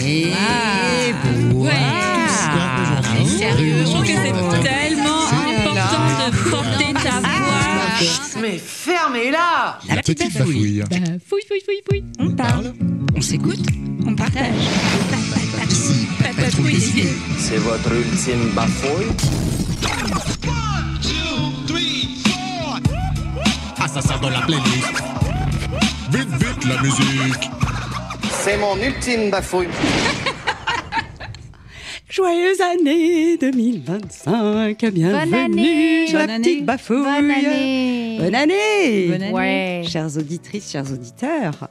Et sérieux, je trouve que c'est tellement important de porter ta voix. Mais fermez-la! la petite bafouille. Fouille. On parle, on s'écoute, on partage. Ici, patrouille des idées. C'est votre ultime bafouille? Assassin dans la playlist. Vite, la musique. C'est mon ultime bafouille. Joyeuse année 2025, bienvenue, année. la Bonne petite année. bafouille. Bonne année. Bonne année. Bonne année. Ouais. Chères auditrices, chers auditeurs,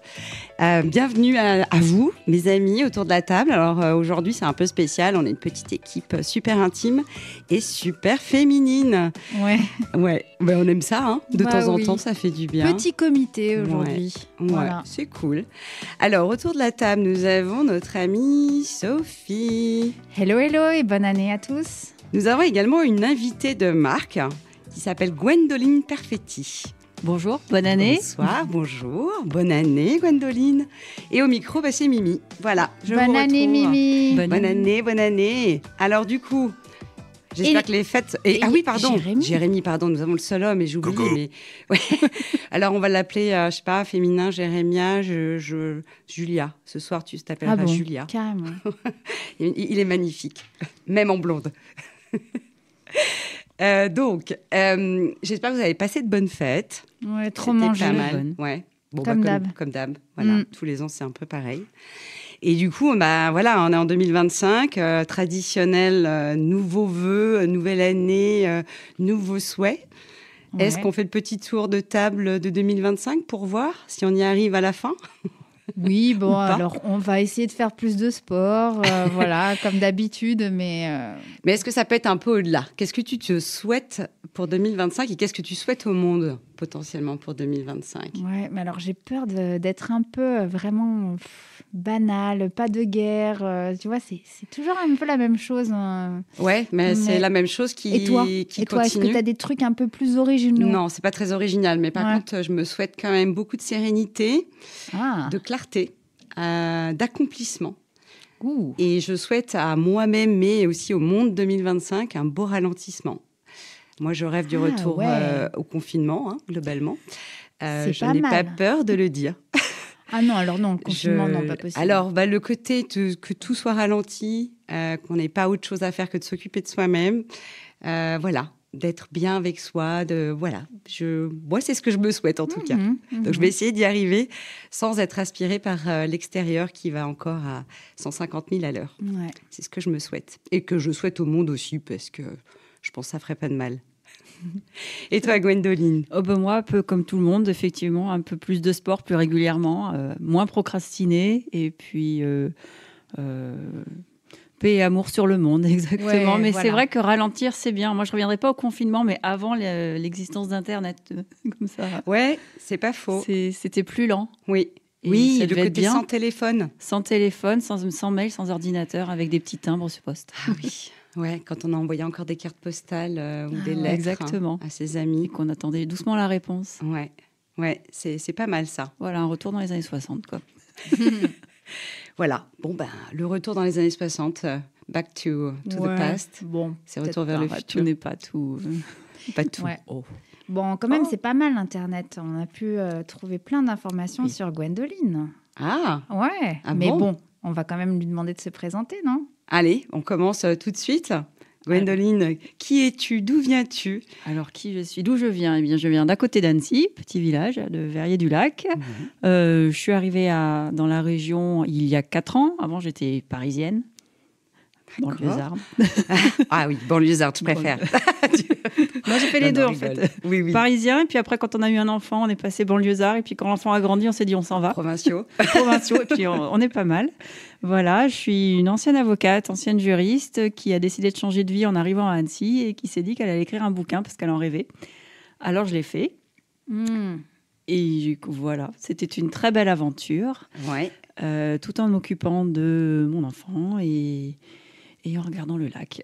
bienvenue à vous, mes amis, autour de la table. Alors aujourd'hui, c'est un peu spécial. On est une petite équipe super intime et super féminine. Ouais. Ouais, ben, on aime ça, hein. De Bah temps en oui. temps, ça fait du bien. Petit comité aujourd'hui. Ouais, Voilà. c'est cool. Alors, autour de la table, nous avons notre amie Sophie. Hello et bonne année à tous. Nous avons également une invitée de marque qui s'appelle Gwendoline Perfetti. Bonjour, bonne année. Bonsoir, bonjour, bonne année Gwendoline. Et au micro, bah, c'est Mimi. Voilà, je vous Bonne année retrouve. Mimi. Bonne année. Alors du coup, j'espère Et- que les fêtes... ah oui, pardon, Jérémy, pardon, nous avons le seul homme et j'oublie. Coucou. Mais... Ouais. Alors on va l'appeler, je sais pas, féminin, Jérémia, Julia. Ce soir, tu t'appelleras Ah bon, Julia. carrément. Il est magnifique, même en blonde. Donc, j'espère que vous avez passé de bonnes fêtes. Ouais, trop C'était mangé. pas mal. Ouais. Bon, Comme d'hab. Comme d'hab. Voilà. Mm. Tous les ans, c'est un peu pareil. Et du coup, bah, voilà, on est en 2025, traditionnel, nouveaux vœux, nouvelle année, nouveaux souhaits. Ouais. Est-ce qu'on fait le petit tour de table de 2025 pour voir si on y arrive à la fin? Oui, Ou bon, pas. alors on va essayer de faire plus de sport, voilà, comme d'habitude, mais Mais est-ce que ça peut être un peu au-delà? Qu'est-ce que tu te souhaites pour 2025 et qu'est-ce que tu souhaites au monde potentiellement pour 2025? ouais, mais alors j'ai peur d'être un peu vraiment banale, pas de guerre, tu vois, c'est toujours un peu la même chose. Hein. Ouais, mais c'est Mais- la même chose qui Et toi, qui est-ce que continue. tu as des trucs un peu plus originaux? Non, c'est pas très original, mais par Ouais. contre, je me souhaite quand même beaucoup de sérénité, Ah, de clarté, d'accomplissement. ouh. Et je souhaite à moi-même, mais aussi au monde 2025, un beau ralentissement. Moi, je rêve du Ah, retour ouais. au confinement, hein, globalement. C'est Je pas n'ai pas mal. peur de le dire. Ah non, alors non, le confinement, non, pas possible. Alors, bah, le côté que tout soit ralenti, qu'on n'ait pas autre chose à faire que de s'occuper de soi-même, voilà, d'être bien avec soi, voilà. Moi, c'est ce que je me souhaite en tout cas. Donc, je vais essayer d'y arriver sans être aspirée par l'extérieur qui va encore à 150 000 à l'heure. Ouais. C'est ce que je me souhaite. Et que je souhaite au monde aussi, parce que je pense que ça ferait pas de mal. Et toi, Gwendoline? Oh ben moi, un peu comme tout le monde, effectivement, un peu plus de sport plus régulièrement, moins procrastiner et puis paix et amour sur le monde, exactement. Ouais, mais voilà. c'est vrai que ralentir, c'est bien. Moi, je ne reviendrai pas au confinement, mais avant l'existence d'Internet, comme ça, Ouais, c'est pas faux. c'était plus lent. Oui. Et Oui, ça le devait être côté bien. sans téléphone. Sans téléphone, sans mail, sans ordinateur, avec des petits timbres sur poste. Ah oui. Ouais, quand on envoyait encore des cartes postales ou des ouais. lettres Exactement. à ses Et amis. qu'on attendait doucement la réponse. Ouais, c'est pas mal ça. Voilà, un retour dans les années 60, quoi. Voilà. Bon, ben, le retour dans les années 60, back to the Ouais. past. Bon, C'est peut-être retour vers le pas. futur. Tout n'est pas tout. Pas tout. Ouais. Oh. Bon, quand même, Oh. c'est pas mal Internet. On a pu trouver plein d'informations Oui. sur Gwendoline. Ah, Ouais, Ah mais bon bon, on va quand même lui demander de se présenter, non? allez, on commence tout de suite. Gwendoline, qui es-tu? D'où viens-tu? Alors, qui je suis? D'où je viens? Eh bien, je viens d'à côté d'Annecy, petit village de Verrier-du-Lac. Je suis arrivée dans la région il y a 4 ans. Avant, j'étais parisienne, dans le D'accord. Vieux-Armes. Ah oui, banlieusard, je préfère. Moi, j'ai fait les Non, deux, non, en rigole. fait. Oui, oui. Parisien, et puis après, quand on a eu un enfant, on est passé banlieusard. Et puis, quand l'enfant a grandi, on s'est dit, on s'en va. Provinciaux. Provinciaux, et puis on est pas mal. Voilà, je suis une ancienne avocate, ancienne juriste, qui a décidé de changer de vie en arrivant à Annecy et qui s'est dit qu'elle allait écrire un bouquin parce qu'elle en rêvait. Alors, je l'ai fait. Et du coup, voilà, c'était une très belle aventure, Ouais. tout en m'occupant de mon enfant et en regardant le lac.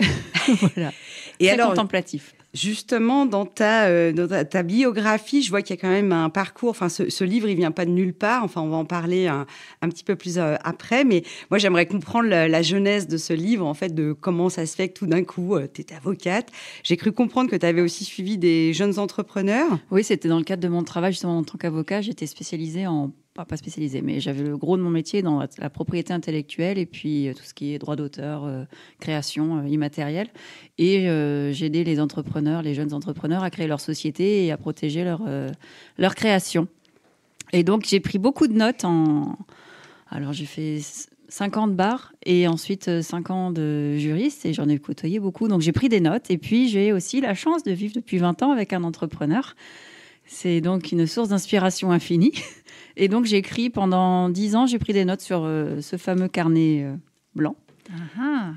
Voilà. Et Très alors, contemplatif. Justement, dans ta biographie, je vois qu'il y a quand même un parcours. Enfin, ce livre, il vient pas de nulle part. Enfin, on va en parler un petit peu plus après. Mais moi, j'aimerais comprendre la genèse de ce livre, en fait, de comment ça se fait que tout d'un coup, tu étais avocate. J'ai cru comprendre que tu avais aussi suivi des jeunes entrepreneurs. Oui, c'était dans le cadre de mon travail, justement, en tant qu'avocat. J'étais spécialisée pas spécialisée, mais j'avais le gros de mon métier dans la propriété intellectuelle et puis tout ce qui est droit d'auteur, création immatérielle. Et j'ai aidé les entrepreneurs, les jeunes entrepreneurs à créer leur société et à protéger leur création. Et donc, j'ai pris beaucoup de notes Alors, j'ai fait 5 ans de bar et ensuite 5 ans de juriste et j'en ai côtoyé beaucoup. Donc, j'ai pris des notes et puis j'ai aussi la chance de vivre depuis 20 ans avec un entrepreneur. C'est donc une source d'inspiration infinie. Et donc, j'ai écrit pendant 10 ans, j'ai pris des notes sur ce fameux carnet blanc.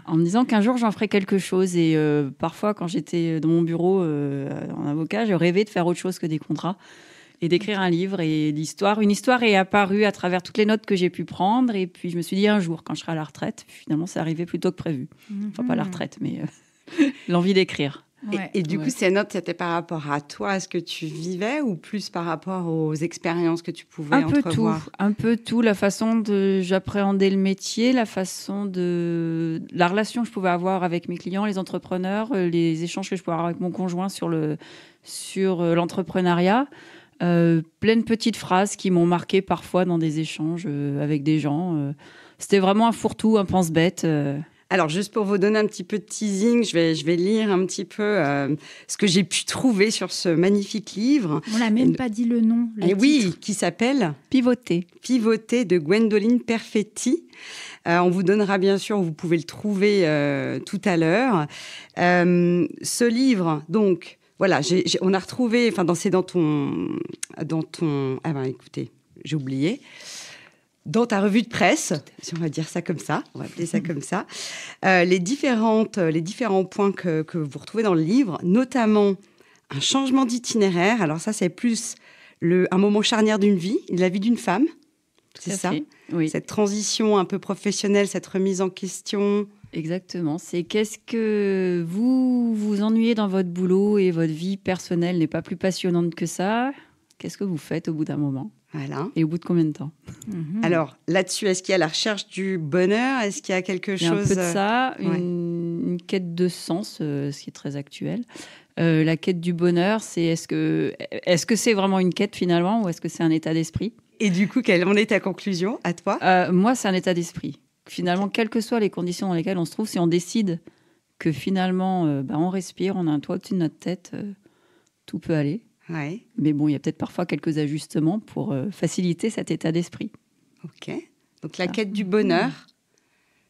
En me disant qu'un jour, j'en ferais quelque chose. Et parfois, quand j'étais dans mon bureau en avocat, je rêvais de faire autre chose que des contrats et d'écrire un livre. Et une histoire est apparue à travers toutes les notes que j'ai pu prendre. Et puis, je me suis dit, un jour, quand je serai à la retraite, finalement, c'est arrivé plus tôt que prévu. Enfin, pas la retraite, mais l'envie d'écrire. Ouais. Et du coup, ces notes, c'était par rapport à toi, à ce que tu vivais ou plus par rapport aux expériences que tu pouvais entrevoir? Un peu tout. La façon de j'appréhendais le métier, la relation que je pouvais avoir avec mes clients, les entrepreneurs, les échanges que je pouvais avoir avec mon conjoint sur l'entrepreneuriat. Plein de petites phrases qui m'ont marqué parfois dans des échanges avec des gens. C'était vraiment un fourre-tout, un pense-bête. Alors, juste pour vous donner un petit peu de teasing, je vais lire un petit peu ce que j'ai pu trouver sur ce magnifique livre. On l'a même pas dit le nom. Oui, qui s'appelle Pivoter. Pivoter de Gwendoline Perfetti. On vous donnera bien sûr, vous pouvez le trouver tout à l'heure. Ce livre, donc, voilà, on a retrouvé, enfin, c'est dans ton, ah ben, écoutez, j'ai oublié. Dans ta revue de presse, si on va dire ça comme ça, on va appeler ça comme ça, les différents points que vous retrouvez dans le livre, notamment un changement d'itinéraire. Alors ça, c'est plus un moment charnière d'une vie, de la vie d'une femme, c'est ça? Oui. Cette transition un peu professionnelle, cette remise en question. Exactement. C'est qu'est-ce que vous ennuyez dans votre boulot et votre vie personnelle n'est pas plus passionnante que ça? Qu'est-ce que vous faites au bout d'un moment? Voilà. Et au bout de combien de temps? Alors, là-dessus, est-ce qu'il y a la recherche du bonheur? Est-ce qu'il y a quelque chose... Il y a un peu de ça, une quête de sens, ce qui est très actuel. La quête du bonheur, c'est est-ce que c'est vraiment une quête finalement ou est-ce que c'est un état d'esprit? Et du coup, quelle en est ta conclusion à toi? Moi, c'est un état d'esprit. Finalement, quelles que soient les conditions dans lesquelles on se trouve, si on décide que finalement, on respire, on a un toit au-dessus de notre tête, tout peut aller. Ouais. Mais bon, il y a peut-être parfois quelques ajustements pour faciliter cet état d'esprit. Ok. Donc, la quête du bonheur.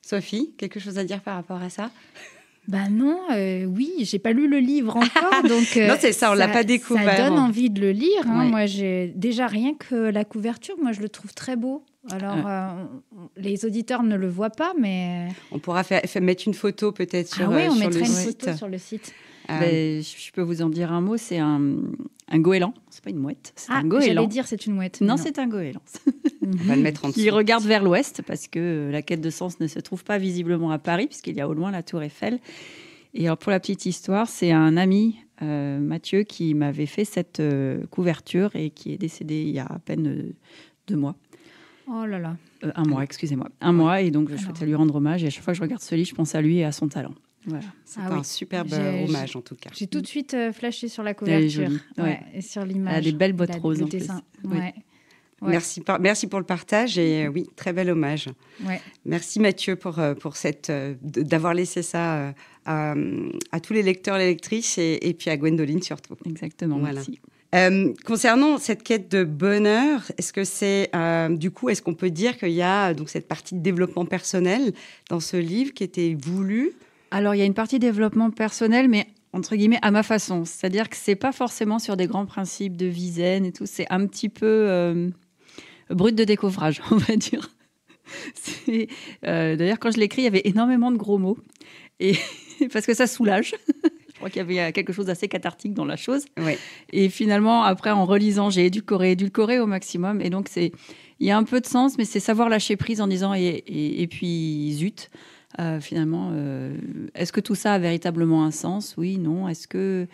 Sophie, quelque chose à dire par rapport à ça? Ben non, oui, j'ai pas lu le livre encore, donc non, c'est ça, on l'a pas découvert. Ça donne envie de le lire. Hein. Ouais. Moi, j'ai déjà rien que la couverture, moi je le trouve très beau. Alors, les auditeurs ne le voient pas, mais on pourra mettre une photo peut-être sur, on sur mettrait le une site. photo sur le site. Je peux vous en dire un mot. C'est un goéland. C'est pas une mouette. C'est un goéland. J'allais dire c'est une mouette. Non, c'est un goéland. On va le mettre en dessous. Qui regarde vers l'ouest parce que la quête de sens ne se trouve pas visiblement à Paris puisqu'il y a au loin la Tour Eiffel. Et alors pour la petite histoire, c'est un ami, Mathieu, qui m'avait fait cette couverture et qui est décédé il y a à peine 2 mois. Oh là là. Un mois, excusez-moi. Un mois, et donc je souhaitais lui rendre hommage. Et à chaque fois que je regarde ce livre, je pense à lui et à son talent. Voilà. C'est un superbe hommage, en tout cas. J'ai tout de suite flashé sur la Elle est couverture. jolie, ouais. Et sur l'image. Elle a des belles bottes roses, le en plus. dessin. Oui. Ouais. Merci pour le partage et oui, très bel hommage. Ouais. Merci Mathieu pour d'avoir laissé ça à tous les lecteurs et les lectrices et puis à Gwendoline surtout. Exactement, voilà. Merci. Concernant cette quête de bonheur, est-ce que c'est est-ce qu'on peut dire qu'il y a donc cette partie de développement personnel dans ce livre qui était voulu? Alors il y a une partie développement personnel, mais entre guillemets à ma façon, c'est-à-dire que c'est pas forcément sur des grands principes de vie zen et tout, c'est un petit peu brut de découvrage, on va dire. D'ailleurs quand je l'écris, il y avait énormément de gros mots et parce que ça soulage. Je crois qu'il y avait quelque chose d'assez cathartique dans la chose. Ouais. Et finalement, après, en relisant, j'ai édulcoré au maximum. Et donc, il y a un peu de sens, mais c'est savoir lâcher prise en disant et puis zut. Finalement, est-ce que tout ça a véritablement un sens? Oui, non. Est-ce que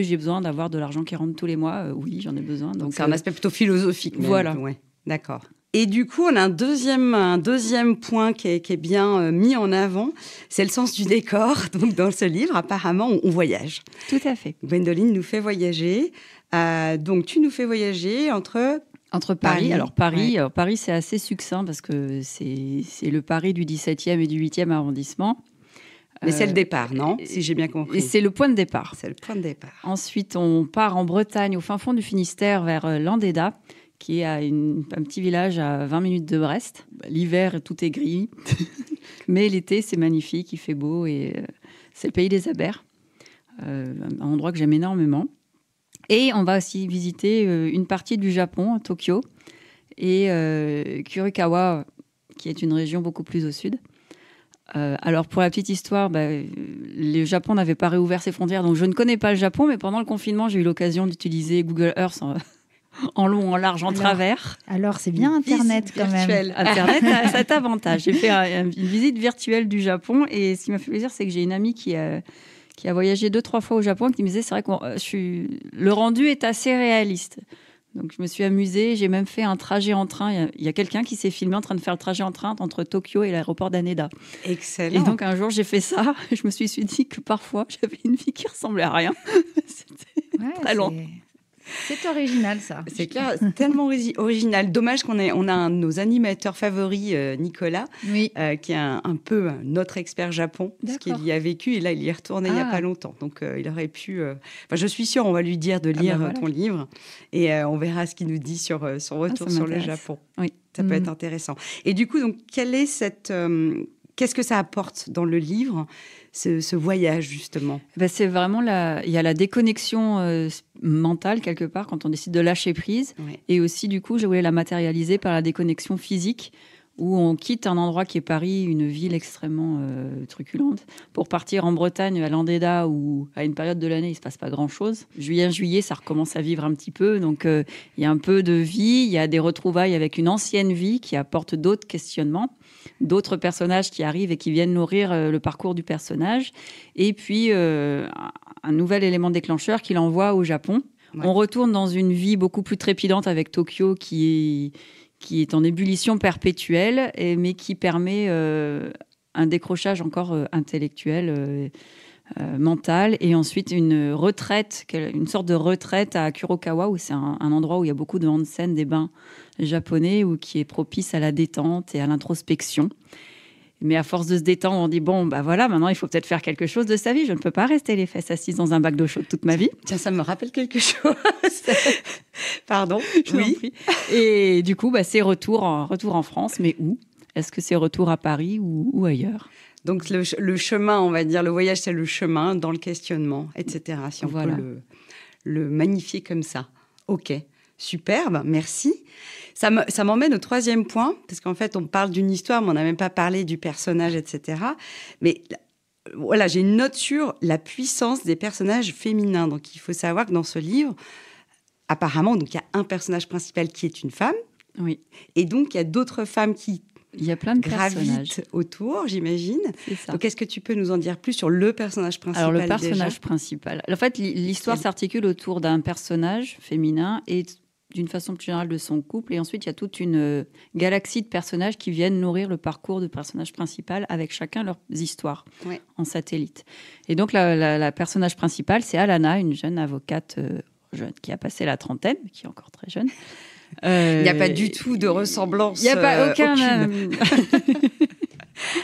j'ai besoin d'avoir de l'argent qui rentre tous les mois? Oui, j'en ai besoin. Donc c'est un aspect plutôt philosophique. Même. Voilà. Ouais, d'accord. Et du coup, on a un deuxième point qui est bien mis en avant, c'est le sens du décor. Donc, dans ce livre, apparemment, on voyage. Tout à fait. Gwendoline nous fait voyager. Donc, tu nous fais voyager entre Paris. Alors, Paris, c'est assez succinct parce que c'est le Paris du 17e et du 8e arrondissement. Mais c'est le départ, non? Si j'ai bien compris. Et c'est le point de départ. C'est le point de départ. Ensuite, on part en Bretagne, au fin fond du Finistère, vers Landéda, qui est un petit village à 20 minutes de Brest. L'hiver, tout est gris. Mais l'été, c'est magnifique, il fait beau. Et c'est le pays des abers, un endroit que j'aime énormément. Et on va aussi visiter une partie du Japon, Tokyo, et Kurokawa, qui est une région beaucoup plus au sud. Alors, pour la petite histoire, le Japon n'avait pas réouvert ses frontières, donc je ne connais pas le Japon, mais pendant le confinement, j'ai eu l'occasion d'utiliser Google Earth en long, en large, en travers. Alors, c'est bien Internet quand même. Internet a cet avantage. J'ai fait une visite virtuelle du Japon, et ce qui m'a fait plaisir, c'est que j'ai une amie qui a voyagé 2-3 fois au Japon, qui me disait, c'est vrai que le rendu est assez réaliste. Donc, je me suis amusée. J'ai même fait un trajet en train. Il y a quelqu'un qui s'est filmé en train de faire le trajet en train entre Tokyo et l'aéroport d'Haneda. Excellent. Et donc, un jour, j'ai fait ça. Je me suis dit que parfois, j'avais une vie qui ressemblait à rien. C'était très long. C'est original, ça. C'est clair, c'est tellement original. Dommage qu'on a un de nos animateurs favoris, Nicolas, oui. Qui est un peu notre expert Japon, parce qu'il y a vécu et là, il y est retourné il n'y a pas longtemps. Donc, il aurait pu... je suis sûre, on va lui dire de lire ton livre et on verra ce qu'il nous dit sur son retour sur le Japon. Oui. Ça peut être intéressant. Et du coup, donc, quelle est qu'est-ce que ça apporte dans le livre, ce voyage, justement? C'est vraiment il y a la déconnexion mentale, quelque part, quand on décide de lâcher prise. Ouais. Et aussi, du coup, je voulais la matérialiser par la déconnexion physique, où on quitte un endroit qui est Paris, une ville extrêmement truculente, pour partir en Bretagne, à Landéda, où à une période de l'année, il ne se passe pas grand-chose. Juillet, ça recommence à vivre un petit peu. Donc, il y a un peu de vie, il y a des retrouvailles avec une ancienne vie qui apporte d'autres questionnements, d'autres personnages qui arrivent et qui viennent nourrir le parcours du personnage. Et puis, un nouvel élément déclencheur qui l'envoie au Japon. Ouais. On retourne dans une vie beaucoup plus trépidante avec Tokyo, qui est en ébullition perpétuelle, mais qui permet un décrochage encore intellectuel, mental, et ensuite une sorte de retraite à Kurokawa, où c'est un endroit où il y a beaucoup de onsen, des bains japonais, qui est propice à la détente et à l'introspection. Mais à force de se détendre, on dit, maintenant, il faut peut-être faire quelque chose de sa vie. Je ne peux pas rester les fesses assises dans un bac d'eau chaude toute ma vie. Tiens, ça me rappelle quelque chose. Pardon. Je vous en prie. Et du coup, c'est retour en France, mais où? Est-ce que c'est retour à Paris ou ailleurs? Donc, le chemin, on va dire, le voyage, c'est le chemin dans le questionnement, etc. Si on peut le magnifier comme ça. OK, superbe, merci. Ça m'emmène au troisième point, parce qu'en fait, on parle d'une histoire, mais on n'a même pas parlé du personnage, etc. Mais voilà, j'ai une note sur la puissance des personnages féminins. Donc, il faut savoir que dans ce livre, apparemment, donc, il y a un personnage principal qui est une femme. Oui. Et donc, il y a d'autres femmes qui gravitent autour, j'imagine. C'est ça. Donc, est-ce que tu peux nous en dire plus sur le personnage principal? Alors, le personnage principal. En fait, l'histoire s'articule autour d'un personnage féminin et d'une façon plus générale de son couple. Et ensuite, il y a toute une galaxie de personnages qui viennent nourrir le parcours du personnage principal avec chacun leurs histoires en satellite. Et donc, la personnage principale, c'est Alana, une jeune avocate jeune qui a passé la trentaine, mais qui est encore très jeune. Il n'y a pas du tout de ressemblance. Il n'y a pas aucun...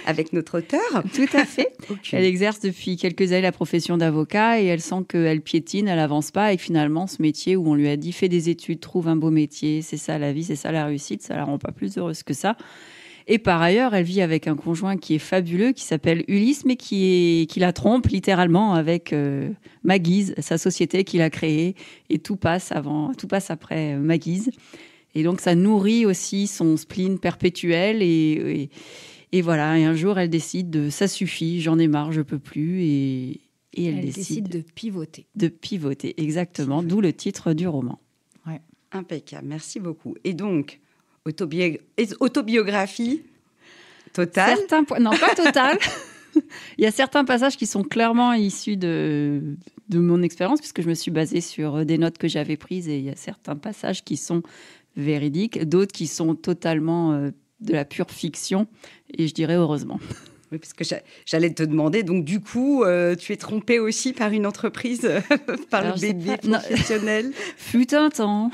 Avec notre auteur. Tout à fait. Elle exerce depuis quelques années la profession d'avocat et elle sent qu'elle piétine, elle n'avance pas et que finalement, ce métier où on lui a dit « fais des études, trouve un beau métier, c'est ça la vie, c'est ça la réussite », ça ne la rend pas plus heureuse que ça. Et par ailleurs, elle vit avec un conjoint qui est fabuleux, qui s'appelle Ulysse, mais qui la trompe littéralement avec Maguise, sa société qu'il a créée. Et tout passe après Maguise. Et donc, ça nourrit aussi son spleen perpétuel et voilà, et un jour, elle décide de « ça suffit, j'en ai marre, je peux plus ». Et elle décide de pivoter. De pivoter, exactement, d'où le titre du roman. Ouais. Impeccable, merci beaucoup. Et donc, autobiographie Total. Non, pas total. Il y a certains passages qui sont clairement issus de mon expérience, puisque je me suis basée sur des notes que j'avais prises, et il y a certains passages qui sont véridiques, d'autres qui sont totalement de la pure fiction, et je dirais heureusement. Oui, parce que j'allais te demander, donc du coup, tu es trompée aussi par une entreprise, par Alors, le bébé non. professionnel. Fut un temps,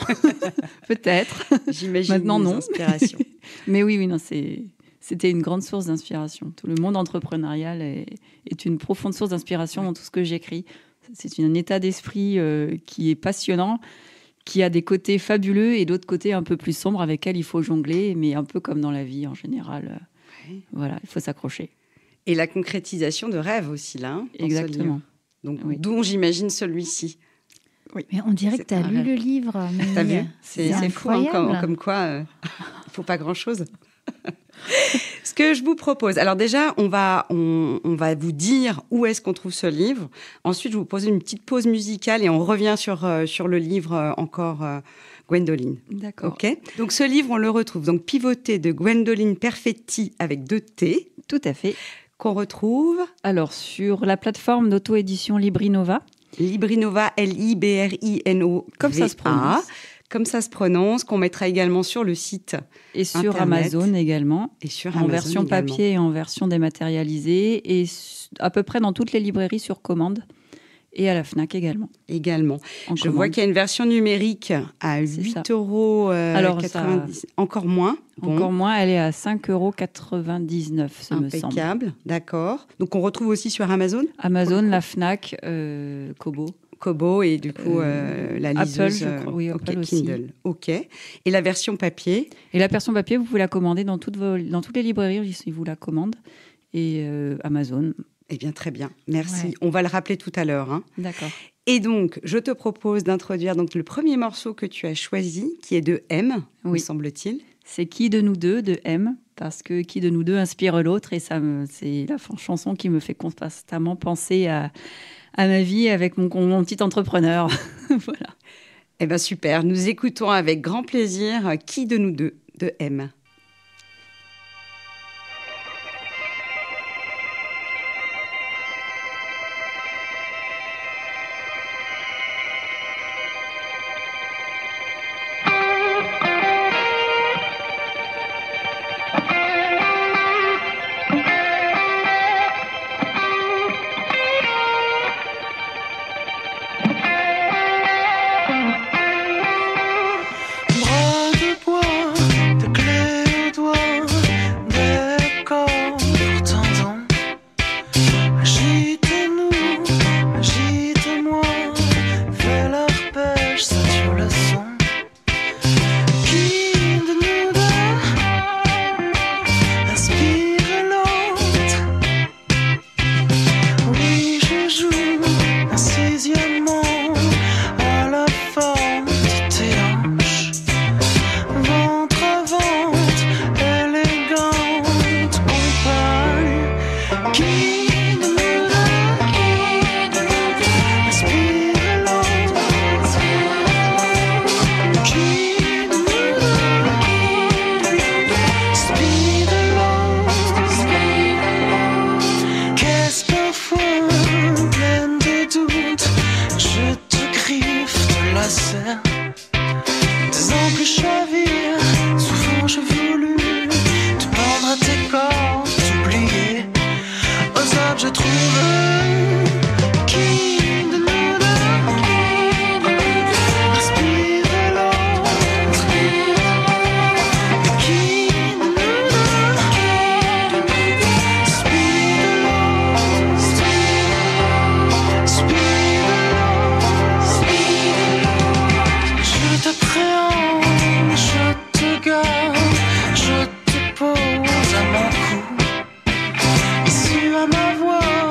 peut-être. J'imagine. Maintenant, les non. inspirations. Mais oui, non, c'était une grande source d'inspiration. Tout le monde entrepreneurial est une profonde source d'inspiration dans tout ce que j'écris. C'est un état d'esprit qui est passionnant, qui a des côtés fabuleux et d'autres côtés un peu plus sombres avec lesquels il faut jongler, mais un peu comme dans la vie en général. Voilà, il faut s'accrocher. Et la concrétisation de rêves aussi, là. Dans Exactement. Ce livre. Donc, Oui. dont j'imagine celui-ci. Mais on dirait que tu as un lu rêve. le livre. Mais T'as vu? C'est fou, hein, incroyable. comme quoi, il ne faut pas grand-chose. Ce que je vous propose, alors déjà, on va vous dire où est-ce qu'on trouve ce livre. Ensuite, je vais vous poser une petite pause musicale et on revient sur le livre encore, Gwendoline. D'accord. Ok. Donc, ce livre, on le retrouve. Donc, Pivoter de Gwendoline Perfetti avec 2 T, Tout à fait. qu'on retrouve Alors, sur la plateforme d'auto-édition Librinova, Librinova, Librino. Comme ça se prononce. Comme ça se prononce, qu'on mettra également sur le site et sur Internet. Amazon également, et sur en Amazon version également. papier et en version dématérialisée, et à peu près dans toutes les librairies sur commande, et à la FNAC également. Également. en Je vois commande. qu'il y a une version numérique à C'est ça. 8,90 €. Alors, Encore moins. Bon. Encore moins, elle est à 5,99 € ce me semble. Impeccable, d'accord. Donc on retrouve aussi sur Amazon, Amazon, la FNAC, Kobo. Kobo et du coup la Apple, liseuse. je crois. Oui, ok, Apple aussi. Kindle. Ok. Et la version papier, Et la version papier, vous pouvez la commander dans toutes les librairies, ils vous la commandent. Et Amazon. eh bien très bien. Merci. Ouais. On va le rappeler tout à l'heure. Hein. D'accord. Et donc, je te propose d'introduire donc le premier morceau que tu as choisi, qui est de M, me Oui. semble-t-il. C'est Qui de nous deux de M, parce que qui de nous deux inspire l'autre, et c'est la chanson qui me fait constamment penser à ma vie avec mon petit entrepreneur. Voilà. Eh bien super. Nous écoutons avec grand plaisir Qui de nous deux de M. Bras de bois, de clés au doigt, des corps pourtant agitez-nous, agite-moi, fais leur pêche, sature le son. Qui de nous deux inspire l'autre? Oui, je joue un 6e mot à la forme de tes hanches. Ventre à ventre, élégante compagne. Qui de nous deux inspire l'autre? Qui de nous deux inspire l'autre? Qu'est-ce parfois pleine de doutes, je te griffe de la serre. Tes amples chavirent, souvent j'ai voulu te prendre à tes cordes, t'oublier. Aux arbres je trouve qui de nous deux respire l'autre. Qui de nous deux respire l'autre. Je t'appréhende, je te garde, je te pose à mon cou. Issu à ma voix,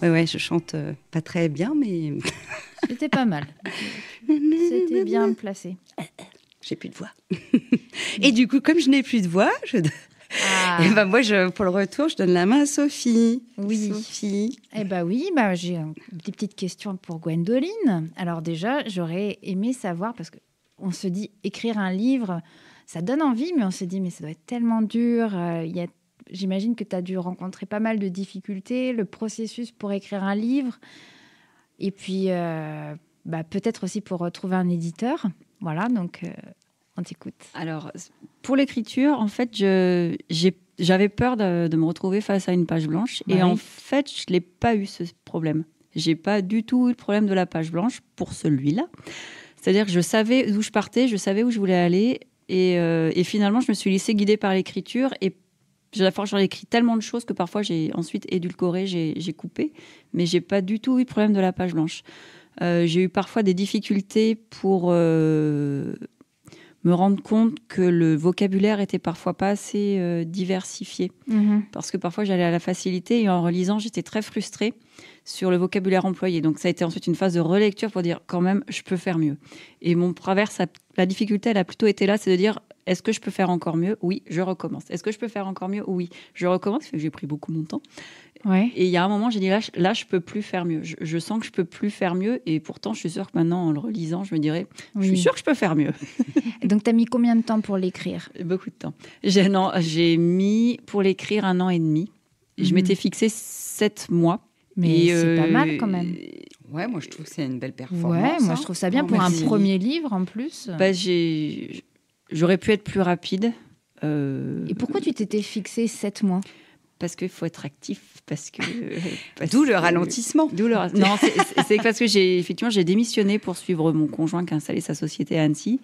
Ouais, je chante pas très bien, mais C'était pas mal. C'était bien placé. j'ai plus de voix. Et du coup, comme je n'ai plus de voix, Ah. et ben moi, pour le retour, je donne la main à Sophie. Oui. Sophie. Eh bien oui, j'ai des petites questions pour Gwendoline. Alors déjà, j'aurais aimé savoir, parce qu'on se dit écrire un livre, ça donne envie, mais on se dit, mais ça doit être tellement dur. J'imagine que tu as dû rencontrer pas mal de difficultés, le processus pour écrire un livre, et puis peut-être aussi pour retrouver un éditeur. Voilà, donc on t'écoute. Alors, pour l'écriture, en fait, j'avais peur de me retrouver face à une page blanche. Ouais. Et en fait, je n'ai pas eu ce problème. J'ai pas du tout eu le problème de la page blanche pour celui-là. C'est-à-dire que je savais d'où je partais, je savais où je voulais aller. Et finalement, je me suis laissée guider par l'écriture. Et j'en ai écrit tellement de choses que parfois, j'ai ensuite édulcoré, j'ai coupé. Mais j'ai pas du tout eu le problème de la page blanche. J'ai eu parfois des difficultés pour me rendre compte que le vocabulaire était parfois pas assez diversifié. Parce que parfois, j'allais à la facilité et en relisant, j'étais très frustrée sur le vocabulaire employé. Donc, ça a été ensuite une phase de relecture pour dire, quand même, je peux faire mieux. Et la difficulté, elle a plutôt été là, c'est de dire, est-ce que je peux faire encore mieux ? Oui, je recommence. Est-ce que je peux faire encore mieux ? Oui, je recommence. J'ai pris beaucoup mon temps. Ouais. Et il y a un moment, j'ai dit, là, je peux plus faire mieux. Je sens que je peux plus faire mieux. Et pourtant, je suis sûre que maintenant, en le relisant, je me dirais, je suis sûre que je peux faire mieux. Donc, tu as mis combien de temps pour l'écrire ? Beaucoup de temps. J'ai mis pour l'écrire 1 an et demi. Je m'étais fixé 7 mois. Mais c'est pas mal quand même. Ouais, moi je trouve que c'est une belle performance. Ouais, moi je trouve ça bien Oh, pour merci. un premier livre en plus. J'aurais pu être plus rapide. Et pourquoi tu t'étais fixé 7 mois ? Parce qu'il faut être actif. D'où le ralentissement. Non, c'est parce que j'ai démissionné pour suivre mon conjoint qui a installé sa société à Annecy.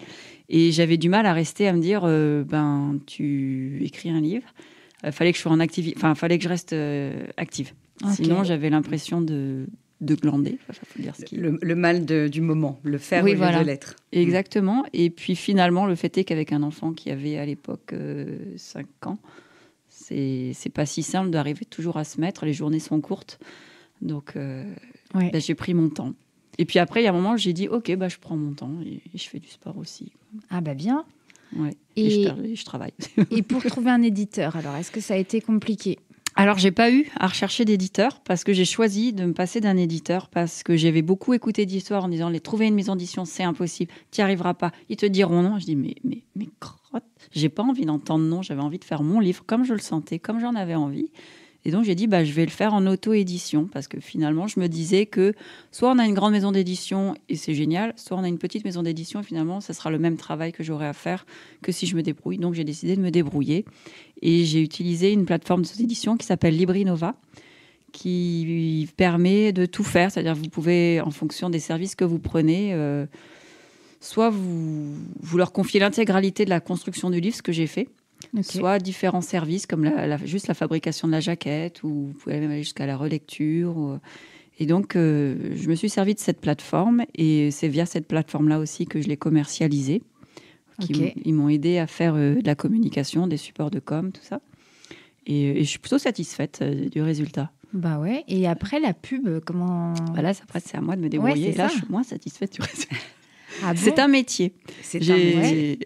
Et j'avais du mal à rester, à me dire, tu écris un livre. Fallait que je sois fallait que je reste active. Okay. Sinon, j'avais l'impression de glander. Faut dire Le mal du moment, le faire oui, au lieu voilà. de l'être. Exactement. Et puis finalement, le fait est qu'avec un enfant qui avait à l'époque 5 ans, c'est pas si simple d'arriver toujours à se mettre. Les journées sont courtes. Donc, j'ai pris mon temps. Et puis après, il y a un moment où j'ai dit, OK, je prends mon temps et je fais du sport aussi. Ah bien. Ouais. Et je travaille. Et pour trouver un éditeur, alors, est-ce que ça a été compliqué ? Alors, j'ai pas eu à rechercher d'éditeur parce que j'ai choisi de me passer d'un éditeur parce que j'avais beaucoup écouté d'histoires en disant trouver une maison d'édition, c'est impossible, tu n'y arriveras pas, ils te diront non. Je dis mais crotte, j'ai pas envie d'entendre non, j'avais envie de faire mon livre comme je le sentais, comme j'en avais envie. Et donc, j'ai dit, je vais le faire en auto-édition parce que finalement, je me disais que soit on a une grande maison d'édition et c'est génial, soit on a une petite maison d'édition et finalement, ça sera le même travail que j'aurai à faire que si je me débrouille. Donc, j'ai décidé de me débrouiller et j'ai utilisé une plateforme d'édition qui s'appelle Librinova qui permet de tout faire. C'est-à-dire vous pouvez, en fonction des services que vous prenez, soit vous leur confiez l'intégralité de la construction du livre, ce que j'ai fait, soit différents services comme juste la fabrication de la jaquette, ou vous pouvez même aller jusqu'à la relecture. Et donc, je me suis servi de cette plateforme et c'est via cette plateforme-là aussi que je l'ai commercialisée. Ils m'ont aidé à faire de la communication, des supports de com, tout ça. Et je suis plutôt satisfaite du résultat. Bah ouais. Et après, la pub, comment... Là, après, c'est à moi de me débrouiller. Là, je suis moins satisfaite du résultat. Ah bon ? C'est un métier.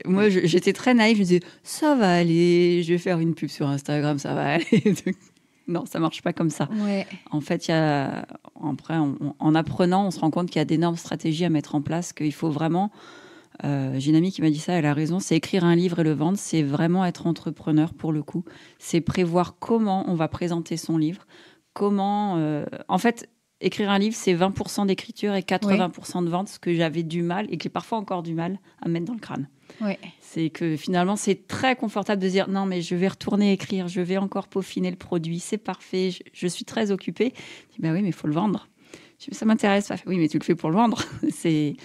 Moi, j'étais très naïve. Je me disais, ça va aller, je vais faire une pub sur Instagram, ça va aller. Non, ça ne marche pas comme ça. Ouais. En fait, après, en apprenant, on se rend compte qu'il y a d'énormes stratégies à mettre en place, qu'il faut vraiment... j'ai une amie qui m'a dit ça, elle a raison, c'est écrire un livre et le vendre, c'est vraiment être entrepreneur pour le coup. C'est prévoir comment on va présenter son livre, en fait, écrire un livre, c'est 20% d'écriture et 80% de vente, ce que j'avais du mal et que j'ai parfois encore du mal à mettre dans le crâne. Ouais. C'est que finalement, c'est très confortable de dire non, mais je vais retourner écrire, je vais encore peaufiner le produit, c'est parfait, je suis très occupée. Je dis, oui, mais il faut le vendre. Ça m'intéresse. Oui, mais tu le fais pour le vendre. C'est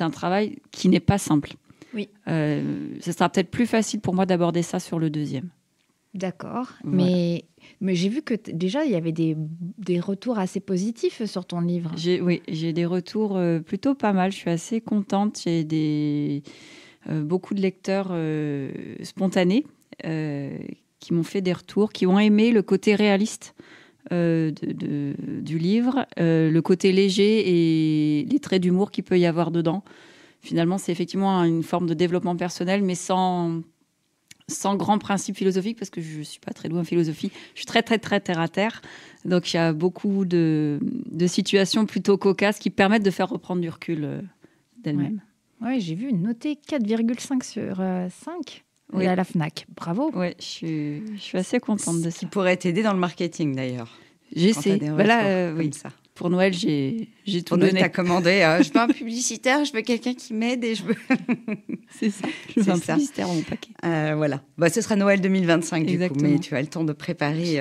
un travail qui n'est pas simple. Oui. Ce sera peut-être plus facile pour moi d'aborder ça sur le deuxième. D'accord. Voilà. Mais j'ai vu que déjà, il y avait des retours assez positifs sur ton livre. J'ai des retours plutôt pas mal. Je suis assez contente. J'ai beaucoup de lecteurs spontanés qui m'ont fait des retours, qui ont aimé le côté réaliste du livre, le côté léger et les traits d'humour qu'il peut y avoir dedans. Finalement, c'est effectivement une forme de développement personnel, mais sans grands principes philosophiques, parce que je ne suis pas très douée en philosophie. Je suis très, très, très terre à terre. Donc, il y a beaucoup de situations plutôt cocasses qui permettent de faire reprendre du recul d'elle-même. Ouais, j'ai vu noter 4,5 sur 5 Oui. à la FNAC. Bravo. Oui, je suis assez contente de Ce qui ça. pourrait t'aider dans le marketing, d'ailleurs. J'essaie. Quand t'as des Voilà, retours oui. comme ça. Pour Noël, j'ai tout Pour Noël, donné. t'as commandé, je veux un publicitaire, je veux quelqu'un qui m'aide et je veux... C'est ça. Je veux un ça. publicitaire dans mon paquet. Voilà. Bah, ce sera Noël 2025, du coup, Exactement. mais tu as le temps de préparer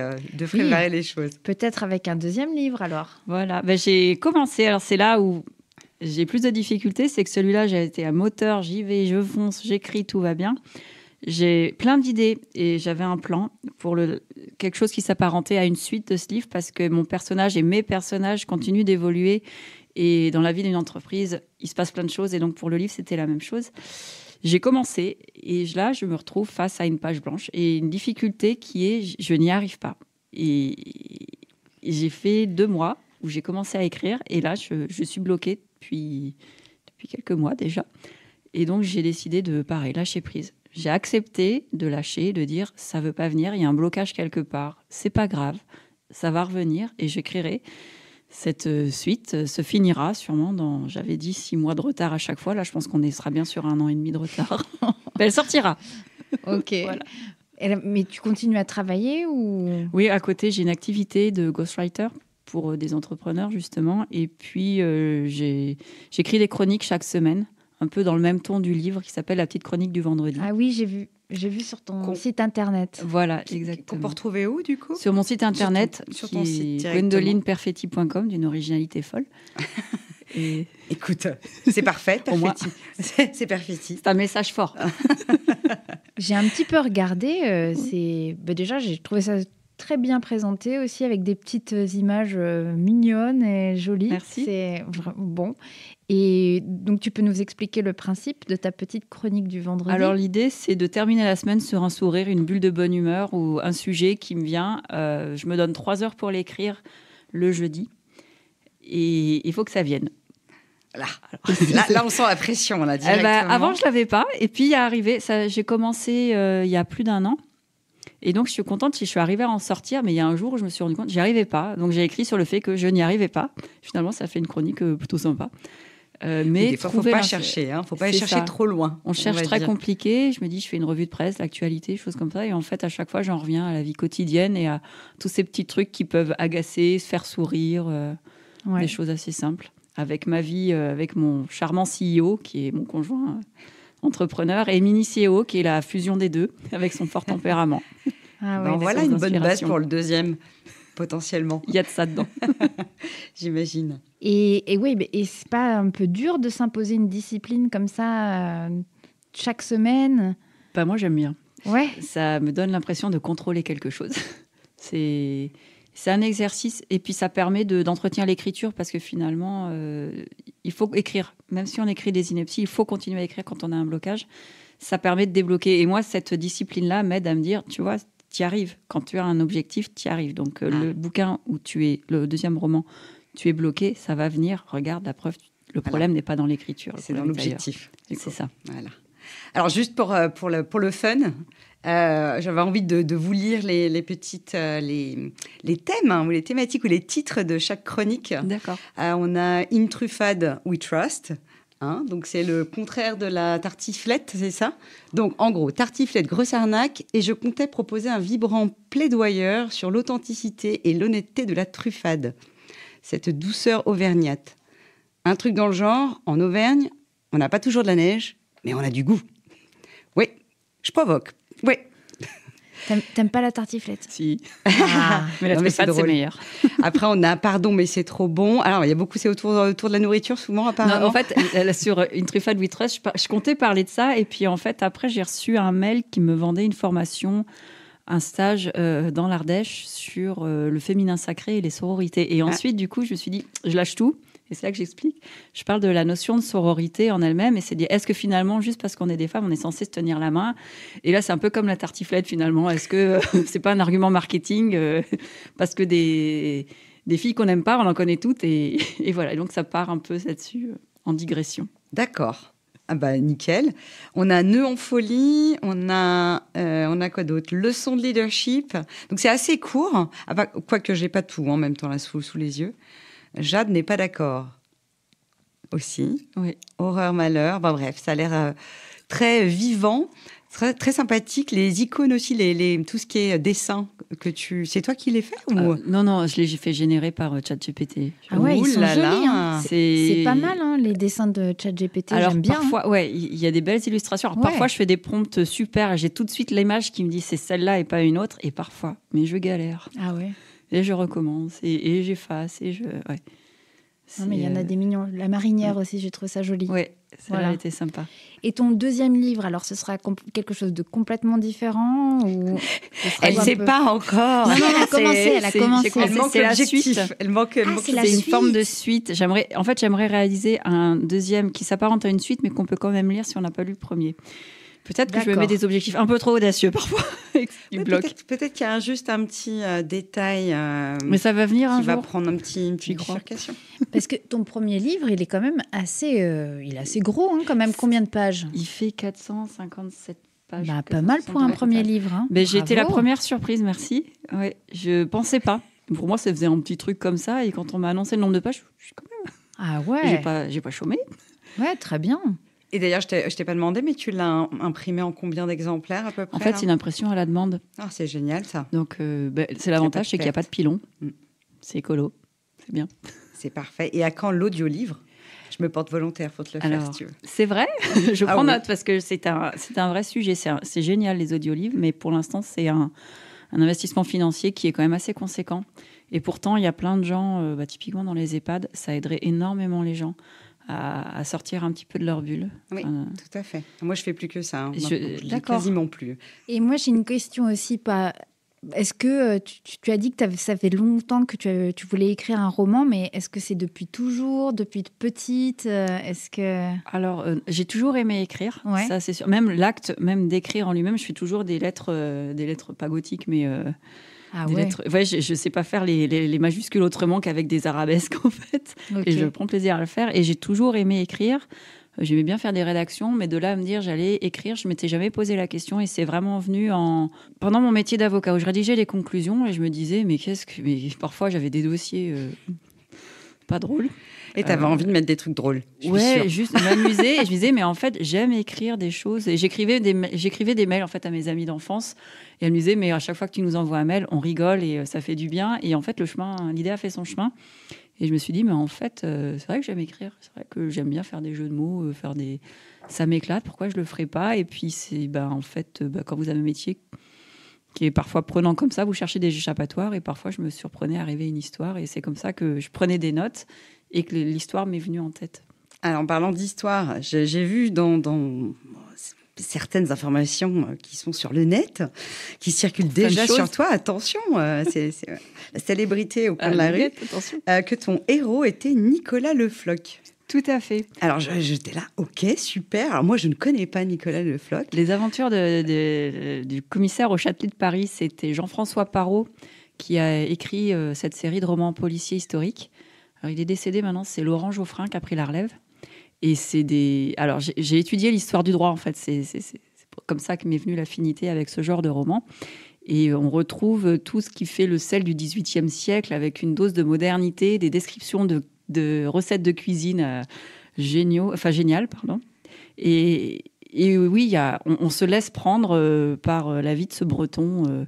les choses. Peut-être avec un deuxième livre, alors. Voilà. Ben, j'ai commencé. Alors, c'est là où j'ai plus de difficultés. C'est que celui-là, j'ai été un moteur. J'y vais, je fonce, j'écris, tout va bien. J'ai plein d'idées et j'avais un plan pour quelque chose qui s'apparentait à une suite de ce livre parce que mon personnage et mes personnages continuent d'évoluer et dans la vie d'une entreprise, il se passe plein de choses et donc pour le livre, c'était la même chose. J'ai commencé et là, je me retrouve face à une page blanche et une difficulté qui est je n'y arrive pas. Et j'ai fait 2 mois où j'ai commencé à écrire et là, je suis bloquée depuis quelques mois déjà. Et donc, j'ai décidé de, pareil, lâcher prise. J'ai accepté de lâcher, de dire ça veut pas venir, il y a un blocage quelque part, c'est pas grave, ça va revenir et j'écrirai. Cette suite se finira sûrement dans, j'avais dit 6 mois de retard à chaque fois. Là, je pense qu'on sera bien sur 1 an et demi de retard. Elle sortira. Ok. Voilà. Mais tu continues à travailler ou... Oui, à côté, j'ai une activité de ghostwriter pour des entrepreneurs justement. Et puis, j'écris des chroniques chaque semaine, un peu dans le même ton du livre qui s'appelle La petite chronique du vendredi. Ah oui, j'ai vu sur ton site internet. Voilà, exactement. Qu'on peut retrouver où, du coup ? Sur mon site internet, sur ton site gwendolineperfetti.com, d'une originalité folle. Et... Écoute, c'est parfait, Pour moi. c'est Perfetti. C'est un message fort. J'ai un petit peu regardé. Déjà, j'ai trouvé ça très bien présenté aussi, avec des petites images mignonnes et jolies. Merci. C'est bon. Et donc, tu peux nous expliquer le principe de ta petite chronique du vendredi ? Alors, l'idée, c'est de terminer la semaine sur un sourire, une bulle de bonne humeur ou un sujet qui me vient. Je me donne 3 heures pour l'écrire le jeudi. Et il faut que ça vienne. Là, on sent la pression, là, directement. Avant, je ne l'avais pas. Et puis, il est arrivé, j'ai commencé il y a plus d'1 an. Et donc, je suis contente si je suis arrivée à en sortir. Mais il y a un jour où je me suis rendu compte que je n'y arrivais pas. Donc, j'ai écrit sur le fait que je n'y arrivais pas. Finalement, ça fait une chronique plutôt sympa. Mais des fois, il ne faut pas chercher. Il ne faut pas aller chercher trop loin. On cherche très compliqué. Je me dis, je fais une revue de presse, l'actualité, choses comme ça. Et en fait, à chaque fois, j'en reviens à la vie quotidienne et à tous ces petits trucs qui peuvent agacer, se faire sourire. Des choses assez simples. Avec ma vie, avec mon charmant CEO, qui est mon conjoint entrepreneur, et mini CEO, qui est la fusion des deux, avec son fort tempérament. Ah ouais, voilà une bonne base pour le deuxième, potentiellement. Il y a de ça dedans. J'imagine. Et oui, et c'est pas un peu dur de s'imposer une discipline comme ça chaque semaine ? Moi, j'aime bien. Ouais. Ça me donne l'impression de contrôler quelque chose. C'est un exercice et puis ça permet d'entretenir l'écriture parce que finalement, il faut écrire. Même si on écrit des inepties, il faut continuer à écrire quand on a un blocage. Ça permet de débloquer. Et moi, cette discipline-là m'aide à me dire, tu vois, tu y arrives. Quand tu as un objectif, tu y arrives. Donc, le bouquin où le deuxième roman, tu es bloqué, ça va venir. Regarde, la preuve, le problème n'est pas dans l'écriture. C'est dans l'objectif. C'est ça. Voilà. Alors, juste pour le fun, j'avais envie de vous lire les petites les thèmes ou les thématiques ou les titres de chaque chronique. D'accord. On a In Truffade, We Trust. Donc, c'est le contraire de la tartiflette, c'est ça ? Donc, en gros, tartiflette, grosse arnaque. Et je comptais proposer un vibrant plaidoyeur sur l'authenticité et l'honnêteté de la truffade. Cette douceur auvergnate. Un truc dans le genre, en Auvergne, on n'a pas toujours de la neige, mais on a du goût. Oui, je provoque. Oui. T'aimes pas la tartiflette ? Si. Ah. Mais la truffade, c'est meilleur. Après, on a pardon, mais c'est trop bon. Alors, il y a beaucoup, c'est autour de la nourriture, souvent, apparemment. Non, en fait, sur une truffade We Trust, je comptais parler de ça. Et puis, en fait, après, j'ai reçu un mail qui me vendait une formation, un stage dans l'Ardèche sur le féminin sacré et les sororités. Et ensuite, du coup, je me suis dit, je lâche tout. Et c'est là que j'explique. Je parle de la notion de sororité en elle-même et c'est dire, est-ce que finalement, juste parce qu'on est des femmes, on est censé se tenir la main? Et là, c'est un peu comme la tartiflette finalement. Est-ce que c'est pas un argument marketing parce que des filles qu'on n'aime pas, on en connaît toutes et voilà. Et donc, ça part un peu là-dessus en digression. D'accord. Ah bah nickel. On a Nœud en folie, on a quoi d'autre? Leçon de leadership. Donc c'est assez court. Ah bah, quoique j'ai pas tout en même temps là sous les yeux. Jade n'est pas d'accord. Aussi. Oui. Horreur, malheur. Bah, bref, ça a l'air très vivant, très sympathique. Les icônes aussi, tout ce qui est dessin c'est toi qui les fais ou... Non, j'ai fait générer par ChatGPT. Ah ouais, ils sont là là. jolis. Hein. C'est pas mal, hein, les dessins de ChatGPT. J'aime bien. Parfois, ouais, il y a des belles illustrations. Alors, parfois, je fais des prompts super et j'ai tout de suite l'image qui me dit c'est celle-là et pas une autre. Et parfois, mais je galère. Ah ouais. Et je recommence et j'efface et ouais. Non, mais il y en a des mignons. La marinière aussi, j'ai trouvé ça joli. Oui, ça a été sympa. Et ton deuxième livre, alors ce sera quelque chose de complètement différent ou Elle ne sait pas encore. Non, elle a commencé. Elle manque c'est la l'objectif. suite. Elle manque. C'est une forme de suite. J'aimerais réaliser un deuxième qui s'apparente à une suite, mais qu'on peut quand même lire si on n'a pas lu le premier. Peut-être que je me mets des objectifs un peu trop audacieux parfois. Peut-être qu'il y a juste un petit détail. Mais ça va venir un jour. Qui va prendre une petite bifurcation. Parce que ton premier livre, il est quand même assez gros, hein, quand même. Combien de pages? Il fait 457 pages. Bah, pas mal pour un premier livre. Hein. Mais j'ai été la première surprise, merci. Ouais, je pensais pas. Pour moi, ça faisait un petit truc comme ça. Et quand on m'a annoncé le nombre de pages, je suis quand même. Ah ouais. J'ai pas chômé. Ouais, très bien. Et d'ailleurs, je t'ai pas demandé, mais tu l'as imprimé en combien d'exemplaires à peu près? En fait, c'est une impression à la demande. Ah, c'est génial ça. Donc, c'est l'avantage, c'est qu'il n'y a pas de pilon. C'est écolo, c'est bien. C'est parfait. Et à quand l'audio-livre? Je me porte volontaire, faut te le faire si tu veux. C'est vrai, je prends note parce que c'est un vrai sujet. C'est génial les audiolivres, mais pour l'instant, c'est un investissement financier qui est quand même assez conséquent. Et pourtant, il y a plein de gens, typiquement dans les EHPAD, ça aiderait énormément les gens à sortir un petit peu de leur bulle. Oui, tout à fait. Moi, je fais plus que ça. Hein. D'accord. Quasiment plus. Et moi, j'ai une question aussi. Est-ce que tu as dit que ça fait longtemps que tu voulais écrire un roman, mais est-ce que c'est depuis toujours, depuis petite? Alors, j'ai toujours aimé écrire, ça c'est sûr. Même l'acte, même d'écrire en lui-même, je fais toujours des lettres pas gothiques, mais... lettres. Ouais, je sais pas faire les majuscules autrement qu'avec des arabesques en fait. Okay. Et je prends plaisir à le faire. Et j'ai toujours aimé écrire. J'aimais bien faire des rédactions, mais de là à me dire j'allais écrire, je m'étais jamais posé la question. Et c'est vraiment venu pendant mon métier d'avocat où je rédigeais les conclusions et je me disais mais parfois j'avais des dossiers pas drôles. Et tu avais envie de mettre des trucs drôles. Ouais, juste m'amuser. Et je me disais, mais en fait, j'aime écrire des choses. Et j'écrivais des mails en fait à mes amis d'enfance. Et elle me disait, mais à chaque fois que tu nous envoies un mail, on rigole et ça fait du bien. Et en fait, l'idée a fait son chemin. Et je me suis dit, mais en fait, c'est vrai que j'aime écrire. C'est vrai que j'aime bien faire des jeux de mots, ça m'éclate. Pourquoi je le ferais pas? Et puis, en fait, quand vous avez un métier qui est parfois prenant comme ça, vous cherchez des échappatoires. Et parfois, je me surprenais à rêver une histoire. Et c'est comme ça que je prenais des notes et que l'histoire m'est venue en tête. Alors, en parlant d'histoire, j'ai vu dans certaines informations qui sont sur le net, qui circulent déjà sur toi. Attention, c'est la célébrité au coin de la rue. Que ton héros était Nicolas Le Floch. Tout à fait. Alors, j'étais là, ok, super. Alors, moi, je ne connais pas Nicolas Le Floch. Les aventures du commissaire au Châtelet de Paris, c'était Jean-François Parrot qui a écrit cette série de romans policiers historiques. Alors, il est décédé maintenant, c'est Laurent Geoffrin qui a pris la relève. Et alors, j'ai étudié l'histoire du droit, en fait. C'est comme ça que m'est venue l'affinité avec ce genre de roman. Et on retrouve tout ce qui fait le sel du XVIIIe siècle avec une dose de modernité, des descriptions de recettes de cuisine géniales. Et oui, on se laisse prendre par la vie de ce Breton.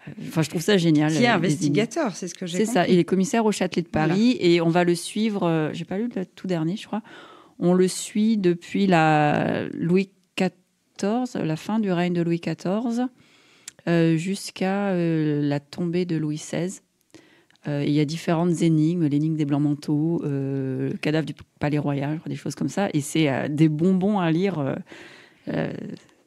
Je trouve ça génial. Qui est investigateur, c'est ce que j'ai compris. C'est ça, il est commissaire au Châtelet de Paris. Voilà. Et on va le suivre, j'ai pas lu le tout dernier, je crois. On le suit depuis Louis XIV, la fin du règne de Louis XIV, jusqu'à la tombée de Louis XVI. Il y a différentes énigmes, l'énigme des Blancs-Manteaux, le cadavre du Palais Royal, des choses comme ça. Et c'est des bonbons à lire.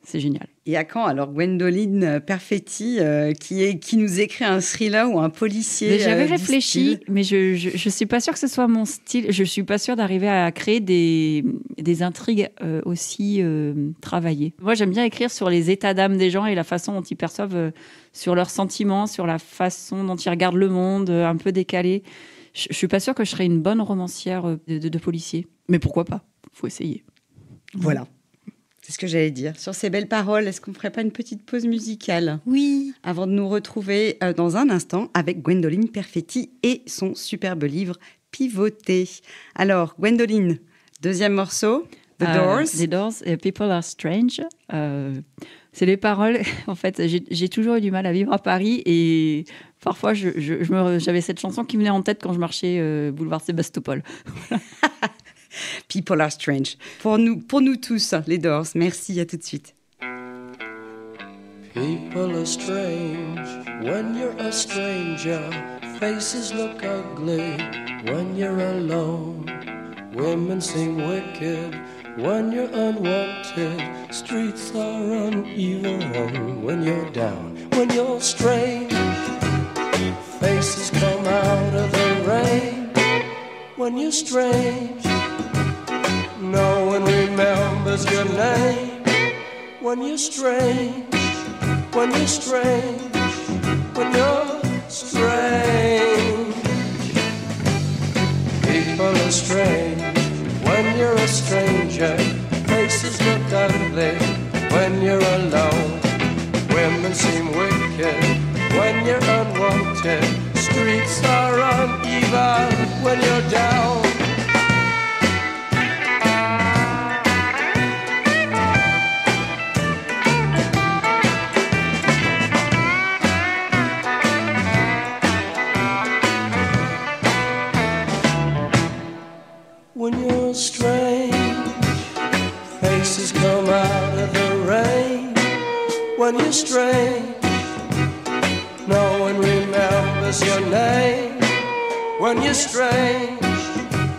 c'est génial. Et à quand alors Gwendoline Perfetti qui nous écrit un thriller ou un policier J'avais du réfléchi, style. mais je suis pas sûre que ce soit mon style. Je suis pas sûre d'arriver à créer des intrigues aussi travaillées. Moi, j'aime bien écrire sur les états d'âme des gens et la façon dont ils perçoivent, sur leurs sentiments, sur la façon dont ils regardent le monde, un peu décalé. Je suis pas sûre que je serais une bonne romancière de policier. Mais pourquoi pas ? Faut essayer. Voilà. C'est ce que j'allais dire. Sur ces belles paroles, est-ce qu'on ne ferait pas une petite pause musicale ? Oui. Avant de nous retrouver dans un instant avec Gwendoline Perfetti et son superbe livre Pivoter. Alors, Gwendoline, deuxième morceau, The Doors. The Doors, People Are Strange. C'est les paroles. En fait, j'ai toujours eu du mal à vivre à Paris et parfois, j'avais cette chanson qui venait en tête quand je marchais boulevard Sébastopol. People Are Strange. Pour nous tous, les Doors. Merci, à tout de suite. People are strange when you're a stranger. Faces look ugly when you're alone. Women seem wicked when you're unwanted. Streets are uneven when you're down. When you're strange, faces come out of the rain. When you're strange, no one remembers your name. When you're strange, when you're strange, when you're strange. People are strange when you're a stranger. Faces look ugly when you're alone. Women seem wicked when you're unwanted. Streets are uneven when you're down. When you're strange, faces come out of the rain. When you're strange, no one remembers your name. When you're strange,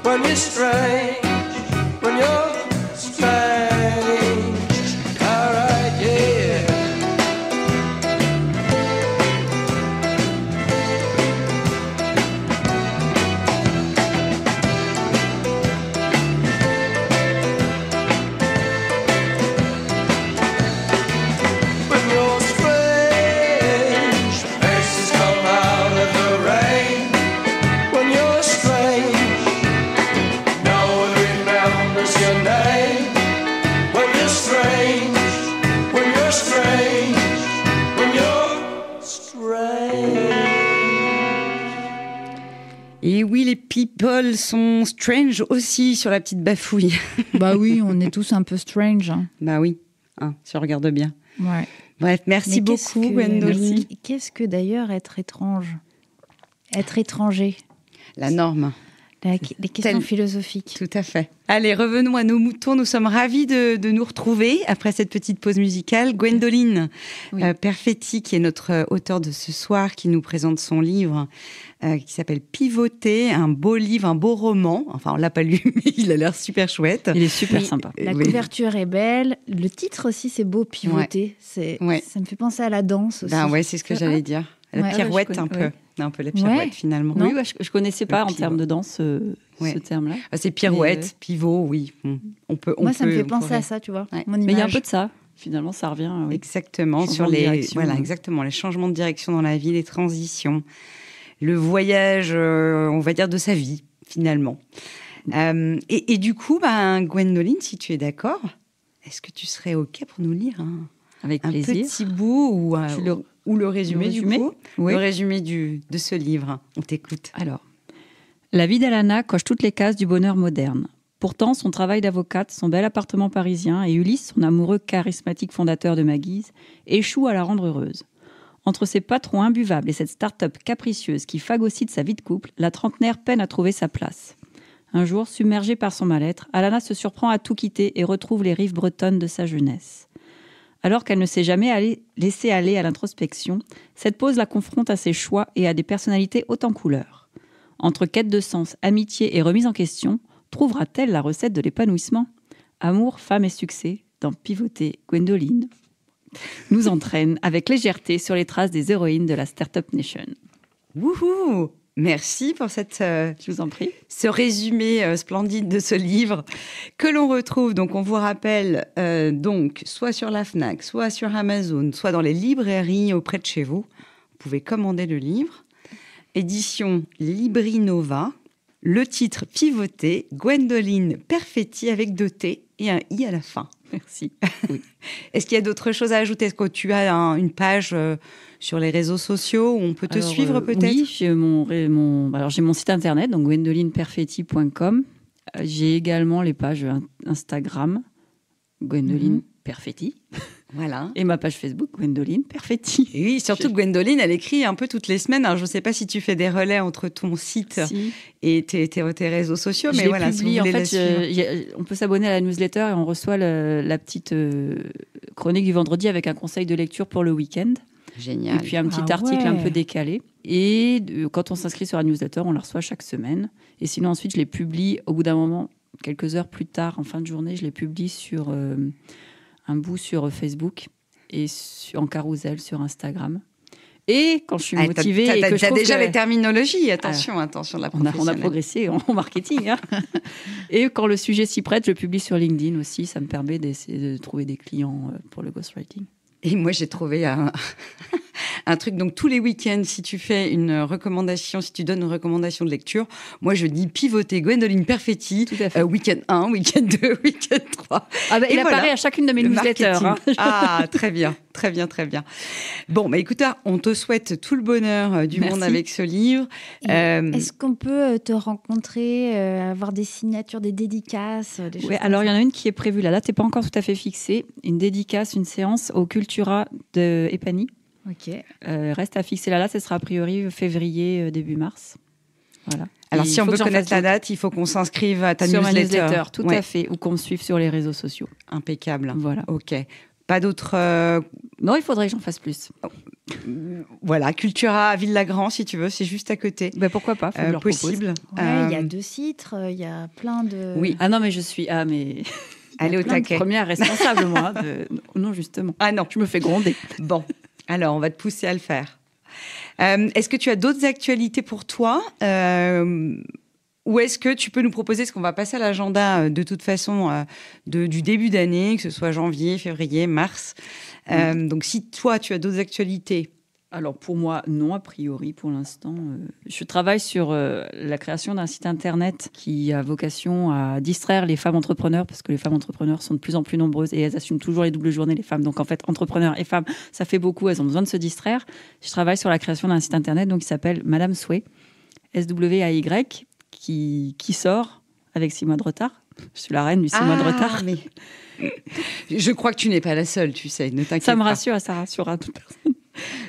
when you're strange, when you're strange. All right, yeah. When you're strange, faces come out of the rain. When you're strange, no one remembers your name. When you're strange, when you're strange, when you're strange. Et oui, les people sont strange aussi sur la petite bafouille. Bah oui, on est tous un peu strange. Hein. Bah oui, hein, si on regarde bien. Ouais. Bref, merci Mais qu'est-ce beaucoup, que- Gwendoline. merci. Qu'est-ce que d'ailleurs être étrange ? Être étranger. La norme. Les questions tel- philosophiques. Tout à fait. Allez, revenons à nos moutons. Nous sommes ravis de nous retrouver après cette petite pause musicale. Gwendoline Oui. Perfetti, qui est notre auteure de ce soir, qui nous présente son livre qui s'appelle Pivoter, un beau livre, un beau roman. Enfin, on l'a pas lu, mais il a l'air super chouette. Il est super Oui. sympa. La Oui. couverture est belle. Le titre aussi, c'est beau, pivoter. Ouais. Ça me fait penser à la danse aussi. Ben ouais, c'est ce que j'allais dire. La Ouais. pirouette, Ah, je un connais, peu. Un peu la pirouette, Ouais. finalement. Oui, ouais, je connaissais pas en pivot. termes de danse Ouais. ce terme-là. Ah, c'est pirouette, Mais, pivot, oui. On peut. Moi, ça me fait on penser pourrait. à ça, tu vois. Ouais. Mon Mais il y a un image. peu de ça. Finalement, ça revient. Oui. Exactement, Changement sur de les, direction. voilà, exactement, les changements de direction dans la vie, les transitions, le voyage, on va dire, de sa vie, finalement. Et du coup, Gwendoline, si tu es d'accord, est-ce que tu serais OK pour nous lire Avec un plaisir. petit bout ou le résumé, Le du résumé coup Oui. Le résumé de ce livre. On t'écoute. Alors, la vie d'Alana coche toutes les cases du bonheur moderne. Pourtant, son travail d'avocate, son bel appartement parisien et Ulysse, son amoureux charismatique fondateur de Maguise, échouent à la rendre heureuse. Entre ses patrons imbuvables et cette start-up capricieuse qui phagocyte sa vie de couple, la trentenaire peine à trouver sa place. Un jour, submergée par son mal-être, Alana se surprend à tout quitter et retrouve les rives bretonnes de sa jeunesse. Alors qu'elle ne s'est jamais laissée aller à l'introspection, cette pause la confronte à ses choix et à des personnalités hautes en couleurs. Entre quête de sens, amitié et remise en question, trouvera-t-elle la recette de l'épanouissement ? Amour, femme et succès, dans Pivoter, Gwendoline nous entraîne avec légèreté sur les traces des héroïnes de la Startup Nation. Wouhou! Merci pour Je vous en prie. ce résumé splendide de ce livre que l'on retrouve, donc on vous rappelle, donc soit sur la Fnac, soit sur Amazon, soit dans les librairies auprès de chez vous. Vous pouvez commander le livre. Édition Librinova. Le titre Pivoter, Gwendoline Perfetti avec 2 T et un I à la fin. Merci. Est-ce qu'il y a d'autres choses à ajouter? Est-ce que tu as une page sur les réseaux sociaux où on peut te suivre peut-être? Oui, j'ai mon site internet, donc gwendolineperfetti.com. J'ai également les pages Instagram, Gwendoline Perfetti. Voilà. Et ma page Facebook, Gwendoline Perfetti. Et oui, surtout que Gwendoline, elle écrit un peu toutes les semaines. Alors, je ne sais pas si tu fais des relais entre ton site et tes réseaux sociaux, mais voilà, publie, si vous voulez en fait, on peut s'abonner à la newsletter et on reçoit la petite chronique du vendredi avec un conseil de lecture pour le week-end. Génial. Et puis un petit article un peu décalé. Et quand on s'inscrit sur la newsletter, on la reçoit chaque semaine. Et sinon, ensuite, je les publie au bout d'un moment, quelques heures plus tard, en fin de journée, je les publie sur un bout sur Facebook et en carrousel sur Instagram. Et quand je suis motivée et que je trouve déjà que... les terminologies, attention la on a progressé en marketing. Hein. Et quand le sujet s'y prête, je publie sur LinkedIn aussi. Ça me permet d'essayer de trouver des clients pour le ghostwriting. Et moi, j'ai trouvé un truc. Donc, tous les week-ends, si tu fais une recommandation, si tu donnes une recommandation de lecture, moi, je dis Pivoter, Gwendoline Perfetti, week-end 1, week-end 2, week-end 3. Ah bah, il apparaît à chacune de mes newsletters. Hein. Ah, très bien. Bon, bah écoute, on te souhaite tout le bonheur du monde avec ce livre. Est-ce qu'on peut te rencontrer, avoir des signatures, des dédicaces des choses alors il y en a une qui est prévue. La date n'est pas encore tout à fait fixée. Une dédicace, une séance au Cultura de Epany. Ok. Reste à fixer la date. Ce sera a priori février, début mars. Voilà. Alors, si on veut connaître la date, il faut qu'on s'inscrive à ta sur newsletter. Ma newsletter, tout à fait. Ou qu'on me suive sur les réseaux sociaux. Impeccable. Voilà. Ok. Pas d'autres... Non, il faudrait que j'en fasse plus. Voilà, Cultura à Ville-Lagrand, si tu veux, c'est juste à côté. Ben pourquoi pas, faut que je leur possible. Il y a 2 sites, il y a plein de... Oui. Ah non, mais je suis... Ah, mais... Allez au taquet. Première responsable, moi. Non, justement. Ah non. Je me fais gronder. Bon, alors, on va te pousser à le faire. Est-ce que tu as d'autres actualités pour toi ou est-ce que tu peux nous proposer, ce qu'on va passer à l'agenda de toute façon du début d'année, que ce soit janvier, février, mars. Donc, si toi, tu as d'autres actualités. Alors, pour moi, non, a priori, pour l'instant. Je travaille sur la création d'un site internet qui a vocation à distraire les femmes entrepreneurs, parce que les femmes entrepreneurs sont de plus en plus nombreuses et elles assument toujours les doubles journées, les femmes. Donc, en fait, entrepreneurs et femmes, ça fait beaucoup, elles ont besoin de se distraire. Je travaille sur la création d'un site internet donc, qui s'appelle Madame Sway, SWAY, qui sort avec 6 mois de retard. Je suis la reine du 6 mois de retard. Mais... Je crois que tu n'es pas la seule, tu sais, ne t'inquiète pas. Ça me rassure, ça rassurera toute personne.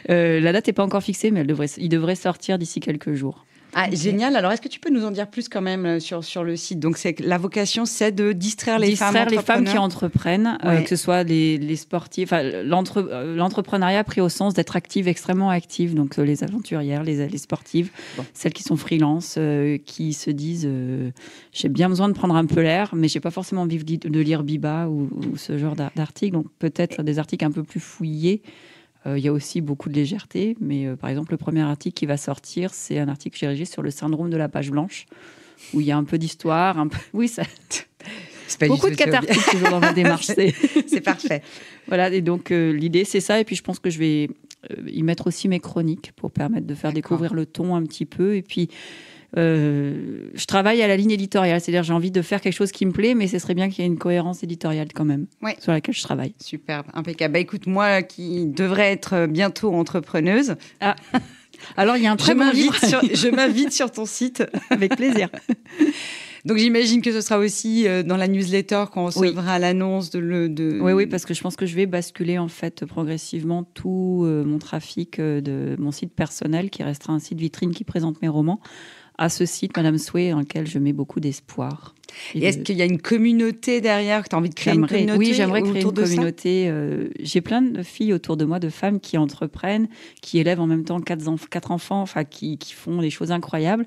La date n'est pas encore fixée, mais il devrait sortir d'ici quelques jours. Ah, génial. Alors, est-ce que tu peux nous en dire plus quand même sur le site? Donc, la vocation, c'est de distraire les femmes qui entreprennent, que ce soit les sportifs, l'entrepreneuriat pris au sens d'être active, extrêmement active. Donc, les aventurières, les sportives, celles qui sont freelance, qui se disent j'ai bien besoin de prendre un peu l'air, mais j'ai pas forcément envie de lire Biba ou ce genre d'articles. Donc, peut-être des articles un peu plus fouillés. Il y a aussi beaucoup de légèreté, mais par exemple, le premier article qui va sortir, c'est un article que j'ai rédigé sur le syndrome de la page blanche, où il y a un peu d'histoire, Oui, ça... beaucoup de cathartique toujours dans ma démarche. C'est parfait. Voilà, et donc l'idée, c'est ça. Et puis, je pense que je vais y mettre aussi mes chroniques pour permettre de faire découvrir le ton un petit peu. Et puis, je travaille à la ligne éditoriale, c'est-à-dire j'ai envie de faire quelque chose qui me plaît, mais ce serait bien qu'il y ait une cohérence éditoriale quand même, sur laquelle je travaille. Superbe, impeccable. Bah, écoute, moi qui devrais être bientôt entrepreneuse, alors il y a un très bon livre. Je m'invite sur ton site. Avec plaisir. Donc j'imagine que ce sera aussi dans la newsletter qu'on recevra l'annonce Oui, parce que je pense que je vais basculer en fait progressivement tout mon trafic de mon site personnel, qui restera un site vitrine qui présente mes romans, à ce site Madame Sway, dans lequel je mets beaucoup d'espoir. Et est-ce qu'il y a une communauté derrière, que tu as envie de créer une communauté? Oui, j'aimerais créer une communauté. J'ai plein de filles autour de moi, de femmes qui entreprennent, qui élèvent en même temps 4 enfants, qui font des choses incroyables.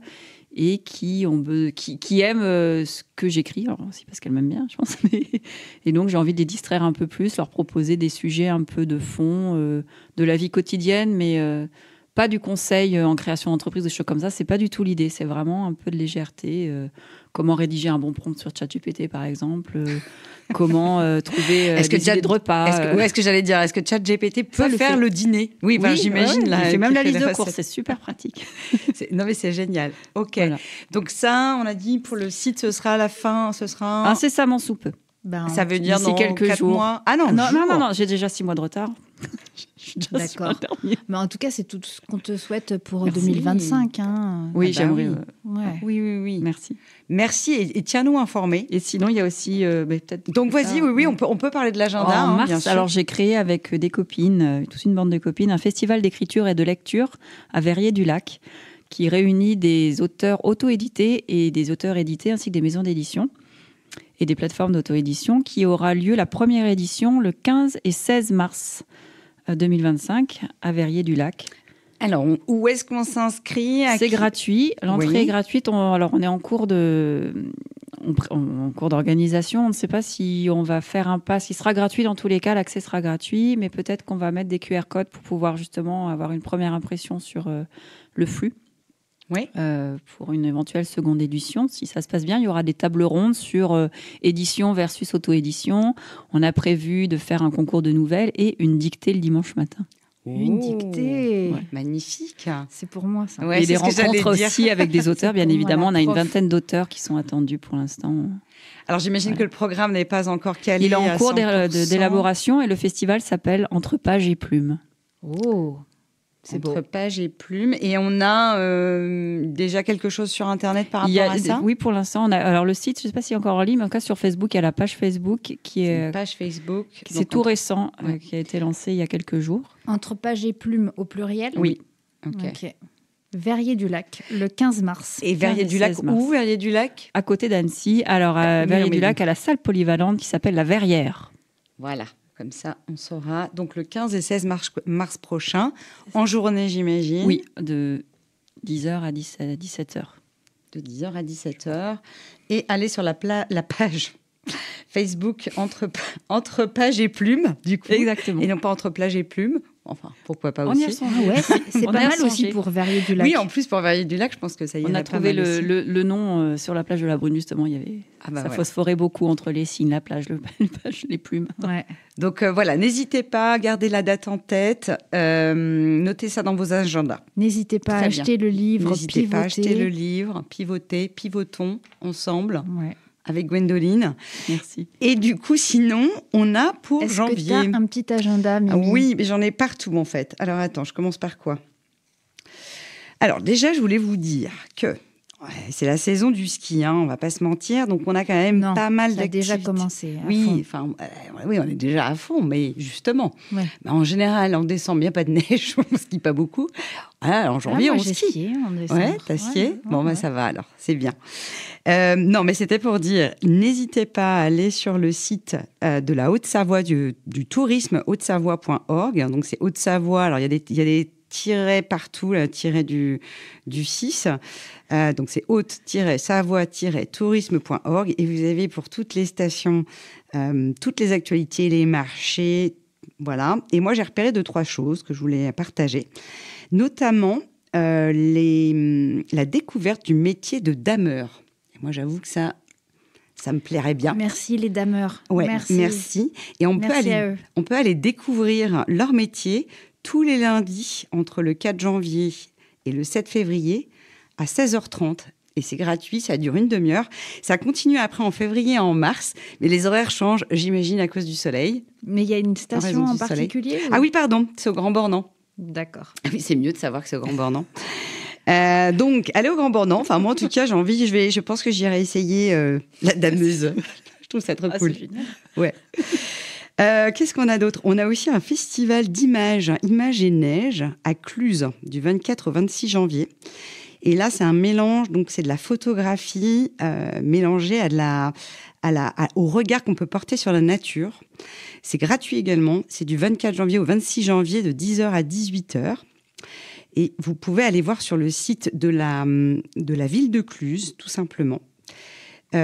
et qui aiment ce que j'écris. Alors, aussi parce qu'elles m'aiment bien, je pense. Et donc, j'ai envie de les distraire un peu plus, leur proposer des sujets un peu de fond, de la vie quotidienne, mais pas du conseil en création d'entreprise, des choses comme ça. C'est pas du tout l'idée. C'est vraiment un peu de légèreté. Comment rédiger un bon prompt sur ChatGPT, par exemple. Comment trouver des idées de repas. Est-ce que j'allais dire, est-ce que ChatGPT peut faire le dîner? Oui, j'imagine. Il là, fait même la qu'il liste fait de courses. C'est super pratique. Non, mais c'est génial. OK. Voilà. Donc ça, on a dit pour le site, ce sera à la fin. Ce sera incessamment sous peu. Ça veut dire d'ici dans quelques 4 jours. mois. Ah non, non, j'ai déjà 6 mois de retard. Je suis déjà sur D'accord. un dernier. Mais en tout cas, c'est tout ce qu'on te souhaite pour Merci. 2025. Hein. Oui, Ah bah j'aimerais. oui. Ouais. Oui. Merci. Merci et tiens-nous informés. Et sinon, il y a aussi peut-être. Donc vas-y, oui, on peut parler de l'agenda. En bien mars, sûr. alors j'ai créé avec des copines, toute une bande de copines, un festival d'écriture et de lecture à Verrières-du-Lac qui réunit des auteurs auto-édités et des auteurs édités ainsi que des maisons d'édition et des plateformes d'auto-édition qui aura lieu la première édition le 15 et 16 mars 2025 à Verrières-du-Lac. Alors, où est-ce qu'on s'inscrit? C'est gratuit. L'entrée Oui. est gratuite. On est en cours d'organisation. On ne sait pas si on va faire un pass. Il sera gratuit dans tous les cas. L'accès sera gratuit, mais peut-être qu'on va mettre des QR codes pour pouvoir justement avoir une première impression sur le flux. Oui. Pour une éventuelle seconde édition. Si ça se passe bien, il y aura des tables rondes sur édition versus auto-édition. On a prévu de faire un concours de nouvelles et une dictée le dimanche matin. Une dictée. Ouais. Magnifique. C'est pour moi, ça. Ouais, et c'est des ce que j'allais rencontres dire. aussi avec des auteurs, bien Pour moi, évidemment. On la a une prof. vingtaine d'auteurs qui sont attendus pour l'instant. Alors, j'imagine que le programme n'est pas encore calé. Il est en à cours 100%. d'élaboration et le festival s'appelle Entre pages et plumes. Oh, c'est beau. Entre pages et plumes. Et on a déjà quelque chose sur Internet par rapport à ça? Oui, pour l'instant. Alors le site, je ne sais pas s'il est encore en ligne, mais en tout cas sur Facebook, il y a la page Facebook qui Une est... page Facebook. C'est Donc, tout récent, Ouais. qui a été lancé il y a quelques jours. Entre pages et plumes au pluriel. Oui. Ok. Ok. Verrières-du-Lac, le 15 mars. Et Verrières-du-Lac, 16 mars. où Verrières-du-Lac? À côté d'Annecy, alors à Oui, Verrières-du-Lac, mais- à la salle polyvalente qui s'appelle la Verrière. Voilà. Comme ça, on saura. Donc, le 15 et 16 mars prochain, en journée, j'imagine. Oui, de 10h à 17h. De 10h à 17h. Et aller sur la page Facebook entre pages et plumes, du coup. Exactement. Et non pas entre plage et plumes. Enfin, pourquoi pas On y aussi. a songé. Ah ouais, c'est On pas y a mal aussi songé. pour Verrières-du-Lac. Oui, en plus, pour Verrières-du-Lac, je pense que ça y est. On a trouvé le nom sur la plage de la Brune, justement. Il y avait, Ah bah ça voilà. phosphorait beaucoup entre les signes, la plage, les plumes. Ouais. Donc voilà, n'hésitez pas, gardez la date en tête, notez ça dans vos agendas. N'hésitez pas à Très bien. acheter le livre, N'hésitez pas à pivoter. acheter le livre, pivotons ensemble Ouais. avec Gwendoline. Merci. Et du coup, sinon, on a pour Est-ce que janvier. tu as un petit agenda, Mimi? Ah oui, mais j'en ai partout en fait. Alors attends, je commence par quoi? Alors déjà, je voulais vous dire que c'est la saison du ski, hein, on va pas se mentir. Donc on a quand même Non, pas mal ça a d'activités. déjà commencé. à Oui, fond. enfin, oui, on est déjà à fond, mais justement, Ouais. en général, en décembre, il n'y a pas de neige, on skie pas beaucoup. Voilà, en janvier, Ah, moi, on j'ai skie. skié en décembre. Ouais, t'as skié? Ouais, Bon, bah ouais. ça va alors, c'est bien. Non, mais c'était pour dire, n'hésitez pas à aller sur le site de la Haute-Savoie, du tourisme haute-savoie.org. Donc, c'est Haute-Savoie. Alors, il y a des tirets partout, là, tirets du 6. Donc, c'est haute-savoie-tourisme.org. Et vous avez pour toutes les stations, toutes les actualités, les marchés. Voilà. Et moi, j'ai repéré 2-3 choses que je voulais partager. Notamment, la découverte du métier de dameur. Et moi, j'avoue que ça me plairait bien. Merci les dameurs. Ouais, merci. Et on Merci à eux. peut aller découvrir leur métier tous les lundis entre le 4 janvier et le 7 février à 16h30. Et c'est gratuit, ça dure une demi-heure. Ça continue après en février et en mars, mais les horaires changent, j'imagine, à cause du soleil. Mais il y a une raison station en du soleil. particulier ou- Ah oui, pardon, c'est au Grand Bornand. D'accord. Ah oui, c'est mieux de savoir que c'est au Grand Bornand. Donc, allez au Grand Bornand. Enfin, moi, en tout cas, j'ai envie. Je pense que j'irai essayer la dameuse. Je trouve ça trop cool. C'est génial. Ouais. Qu'est-ce qu'on a d'autre? On a aussi un festival d'images, Images et Neige, à Cluse, du 24 au 26 janvier. Et là, c'est un mélange. Donc, c'est de la photographie mélangée au regard qu'on peut porter sur la nature. C'est gratuit également. C'est du 24 janvier au 26 janvier, de 10h à 18h. Et vous pouvez aller voir sur le site de la ville de Cluse, tout simplement.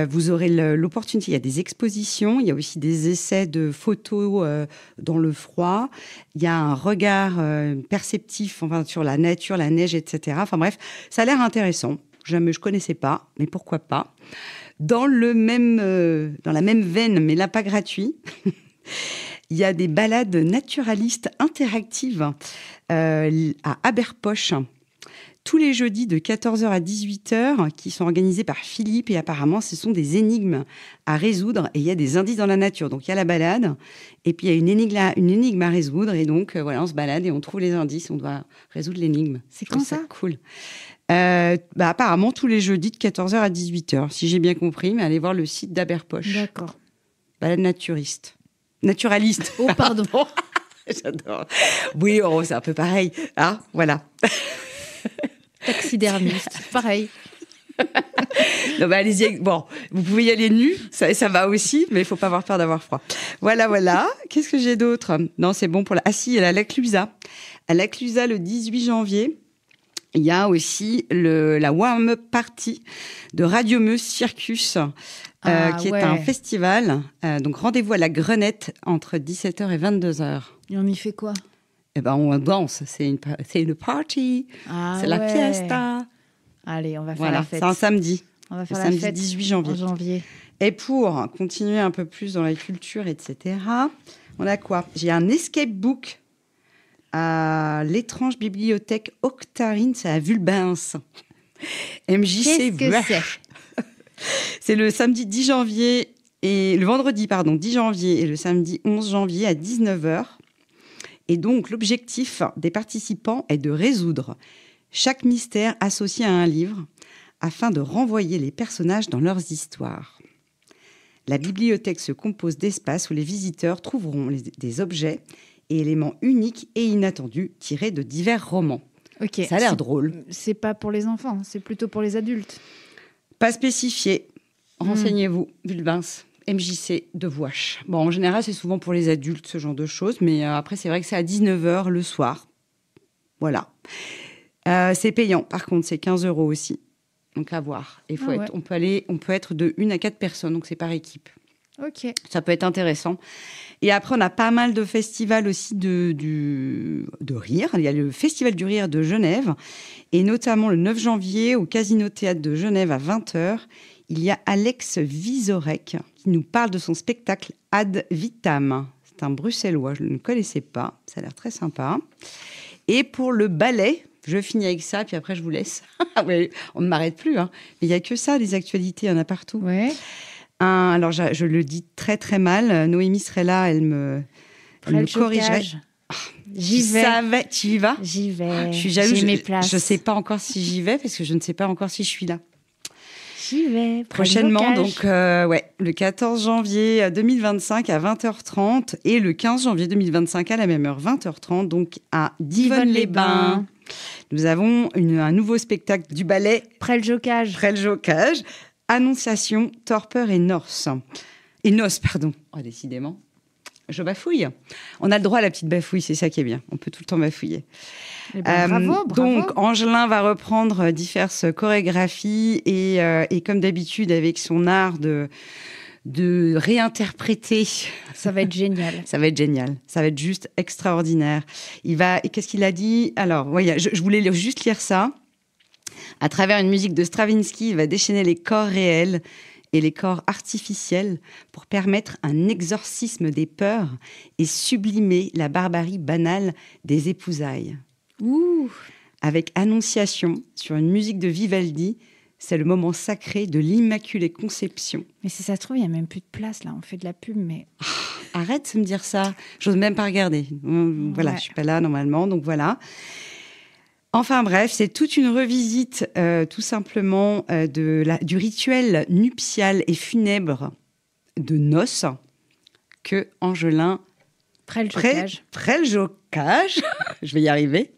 Vous aurez l'opportunité, il y a des expositions, il y a aussi des essais de photos dans le froid, il y a un regard perceptif sur la nature, la neige, etc. Enfin bref, ça a l'air intéressant. Je ne connaissais pas, mais pourquoi pas. Dans la même veine, mais là pas gratuit, il y a des balades naturalistes interactives à Aberpoch, tous les jeudis de 14h à 18h, qui sont organisés par Philippe. Et apparemment, ce sont des énigmes à résoudre. Et il y a des indices dans la nature. Donc, il y a la balade. Et puis, il y a une énigme à résoudre. Et donc, on se balade et on trouve les indices. On doit résoudre l'énigme. C'est quand ça ? Cool. Apparemment, tous les jeudis de 14h à 18h. Si j'ai bien compris. Mais allez voir le site d'Aberpoch. D'accord. Balade naturaliste. Oh, pardon. J'adore. Oui, c'est un peu pareil. Ah, voilà. Taxidermiste, pareil. Non, allez-y. Bon, vous pouvez y aller nu, ça va aussi, mais il faut pas avoir peur d'avoir froid. Voilà. Qu'est-ce que j'ai d'autre ? Non, c'est bon pour la... Ah si, il y a la Clusa. À la Clusa, le 18 janvier, il y a aussi la warm-up party de Radio Meuse Circus, qui est un festival. Donc, rendez-vous à la Grenette entre 17h et 22h. Et on y fait quoi ? On danse, c'est une party, c'est la fiesta. Allez, on va faire la fête. C'est un samedi. On va faire le la samedi fête 18 janvier. En janvier. Et pour continuer un peu plus dans la culture, etc., on a quoi ? J'ai un escape book à l'étrange bibliothèque Octarine, c'est à Vulbens. MJC. Qu'est-ce que c'est ? C'est le samedi 10 janvier et le vendredi, 10 janvier et le samedi 11 janvier à 19h. Et donc, l'objectif des participants est de résoudre chaque mystère associé à un livre afin de renvoyer les personnages dans leurs histoires. La bibliothèque se compose d'espaces où les visiteurs trouveront des objets et éléments uniques et inattendus tirés de divers romans. Okay. Ça a l'air drôle. C'est pas pour les enfants, c'est plutôt pour les adultes. Pas spécifié. Renseignez-vous, Vulbens. MJC de Vouache. Bon, en général, c'est souvent pour les adultes, ce genre de choses. Mais après, c'est vrai que c'est à 19h le soir. Voilà. C'est payant. Par contre, c'est 15 € aussi. Donc, à voir. Et on peut être de 1 à 4 personnes. Donc, c'est par équipe. OK. Ça peut être intéressant. Et après, on a pas mal de festivals aussi de rire. Il y a le Festival du Rire de Genève. Et notamment le 9 janvier, au Casino Théâtre de Genève à 20h. Il y a Alex Vizorek qui nous parle de son spectacle Ad Vitam. C'est un Bruxellois, je ne le connaissais pas. Ça a l'air très sympa. Et pour le ballet, je finis avec ça, puis après je vous laisse. Ouais, on ne m'arrête plus. Mais il n'y a que ça, les actualités, il y en a partout. Ouais. Alors, je le dis très très mal. Noémie serait là, elle me corrigerait. J'y vais. Tu y vas ? J'y vais. Je suis jalouse. J'ai mes places. Je ne sais pas encore si j'y vais, parce que je ne sais pas encore si je suis là. J'y vais. Prochainement, donc le 14 janvier 2025 à 20h30 et le 15 janvier 2025 à la même heure, 20h30, donc à Divonne-les-Bains. Nous avons un nouveau spectacle du ballet Près-le-Jocage. Annonciation, Torpeur et Noces. Pardon. Oh, décidément. Je bafouille. On a le droit à la petite bafouille, c'est ça qui est bien. On peut tout le temps bafouiller. Bravo. Donc, Angelin va reprendre diverses chorégraphies et comme d'habitude, avec son art de réinterpréter. Ça va être génial. Ça va être juste extraordinaire. Qu'est-ce qu'il a dit ? Alors, je voulais juste lire ça. À travers une musique de Stravinsky, il va déchaîner les corps réels et les corps artificiels pour permettre un exorcisme des peurs et sublimer la barbarie banale des épousailles. Ouh. Avec Annonciation, sur une musique de Vivaldi, c'est le moment sacré de l'Immaculée Conception. Mais si ça se trouve, il n'y a même plus de place, là. On fait de la pub, mais... Arrête de me dire ça. J'ose même pas regarder. Voilà, je ne suis pas là normalement, donc voilà. Enfin bref, c'est toute une revisite, tout simplement, du rituel nuptial et funèbre de noces que Angelin... Près-le-Jocage, je vais y arriver,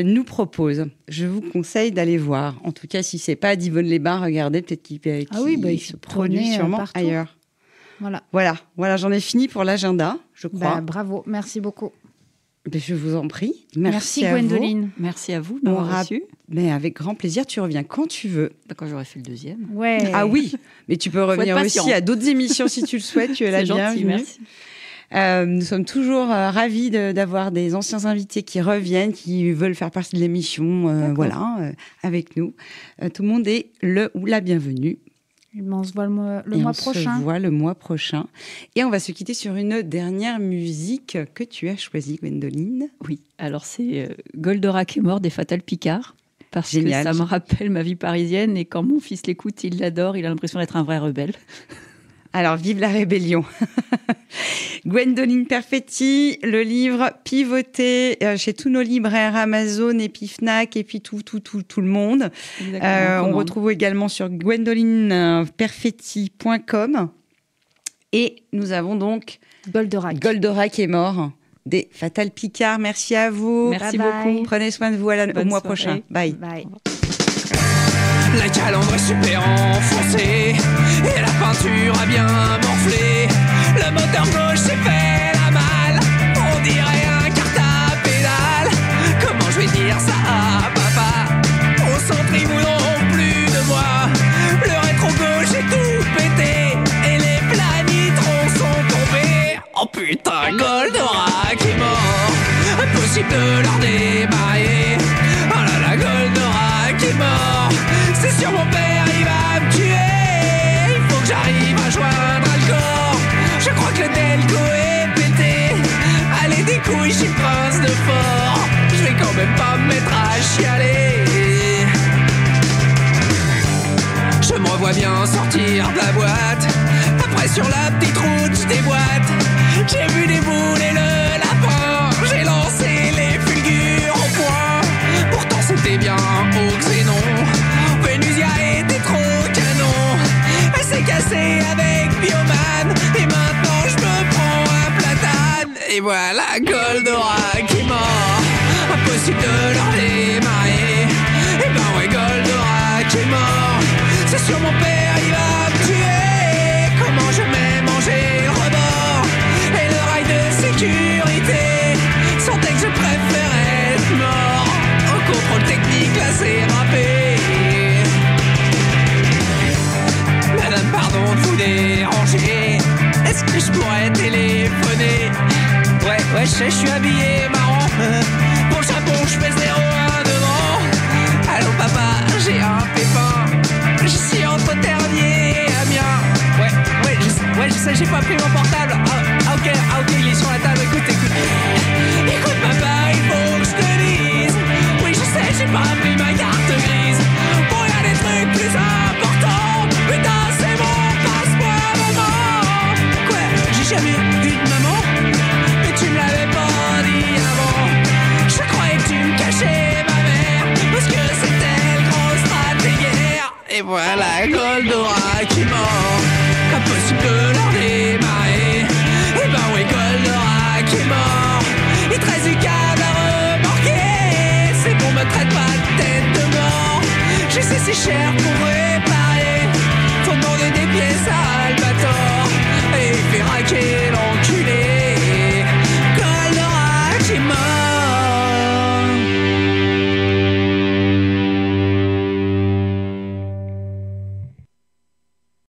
nous propose. Je vous conseille d'aller voir. En tout cas, si ce n'est pas à Divonne-les-Bains, regardez, peut-être qu'il il se produit sûrement partout. Ailleurs. Voilà, j'en ai fini pour l'agenda, je crois. Bravo, merci beaucoup. Ben, je vous en prie. Merci à vous. Gwendoline. Merci à vous de On m'avoir reçu. Mais avec grand plaisir, tu reviens quand tu veux. Quand j'aurai fait le deuxième. Ouais. Ah oui, mais tu peux revenir être aussi patient. à d'autres émissions si tu le souhaites. Tu es la C'est gentil, bienvenue. merci. Nous sommes toujours ravis d'avoir des anciens invités qui reviennent, qui veulent faire partie de l'émission, avec nous. Tout le monde est le ou la bienvenue. On se voit le mois On prochain. se voit le mois prochain. Et on va se quitter sur une dernière musique que tu as choisie, Gwendoline. Oui, alors c'est Goldorak est mort des Fatal Picard. Parce Génial. que ça me rappelle ma vie parisienne et quand mon fils l'écoute, il l'adore, il a l'impression d'être un vrai rebelle. Alors, vive la rébellion. Gwendoline Perfetti, le livre Pivoter chez tous nos libraires, Amazon et puis Fnac et puis tout le monde. On retrouve également sur gwendolineperfetti.com. Et nous avons donc Goldorak est mort des Fatal Picard. Merci à vous. Merci Bye bye. beaucoup. Prenez soin de vous au Bonne mois soirée. prochain. Bye. Bye. La calandre est super enfoncée et la peinture a bien morflé. Le moteur gauche s'est fait la malle, on dirait un kart à pédale. Comment je vais dire ça à papa? Au centre ils voudront plus de moi. Le rétro gauche est tout pété et les planitrons sont tombés. Oh putain, Goldorak est mort, impossible de leur démarrer. Oh là là, Goldorak est mort, c'est sûr mon père il va me tuer. Il faut que j'arrive à joindre Alcor, je crois que le Delco est pété. Allez des couilles, je suis prince de fort, je vais quand même pas me mettre à chialer. Je me revois bien sortir de la boîte, après sur la petite route je déboîte. J'ai vu des boules et le lapin, j'ai lancé les fulgures au point. Pourtant c'était bien au xénon, Vénusia était trop canon. Elle s'est cassée avec Bioman et maintenant je me prends un platane. Et voilà Goldorak est mort, impossible de leur démarrer. Et ben ouais Goldorak est mort, c'est sûr mon père il va me tuer. Comment je vais manger le rebord et le rail de sécurité, sentais que je préférais être mort. Au contrôle technique là c'est râpé. Madame pardon de vous déranger, est-ce que je pourrais téléphoner? Ouais je sais, je suis habillé marrant. Pour le Japon je fais 0-1 devant. Allô papa, j'ai un pépin, je suis entre Ternier et Amiens. Ouais, je sais, j'ai pas pris mon portable. Ah ok, il est sur la table, écoute. Écoute papa, il faut que je te dise. Oui, je sais, j'ai pas pris ma carte grise. Bon, y'a des trucs plus importants. Putain, c'est bon, passe-moi maman. Quoi, j'ai jamais eu de maman? Mais tu me l'avais pas dit avant. Je croyais que tu me cachais ma mère, parce que c'était le grand stratégaire. Et voilà Goldorak est mort, impossible de leur démarrer. Et ben oui Goldorak est mort, et très du câble à remorquer. C'est bon, me traite pas de tête de mort, je sais c'est cher pour eux.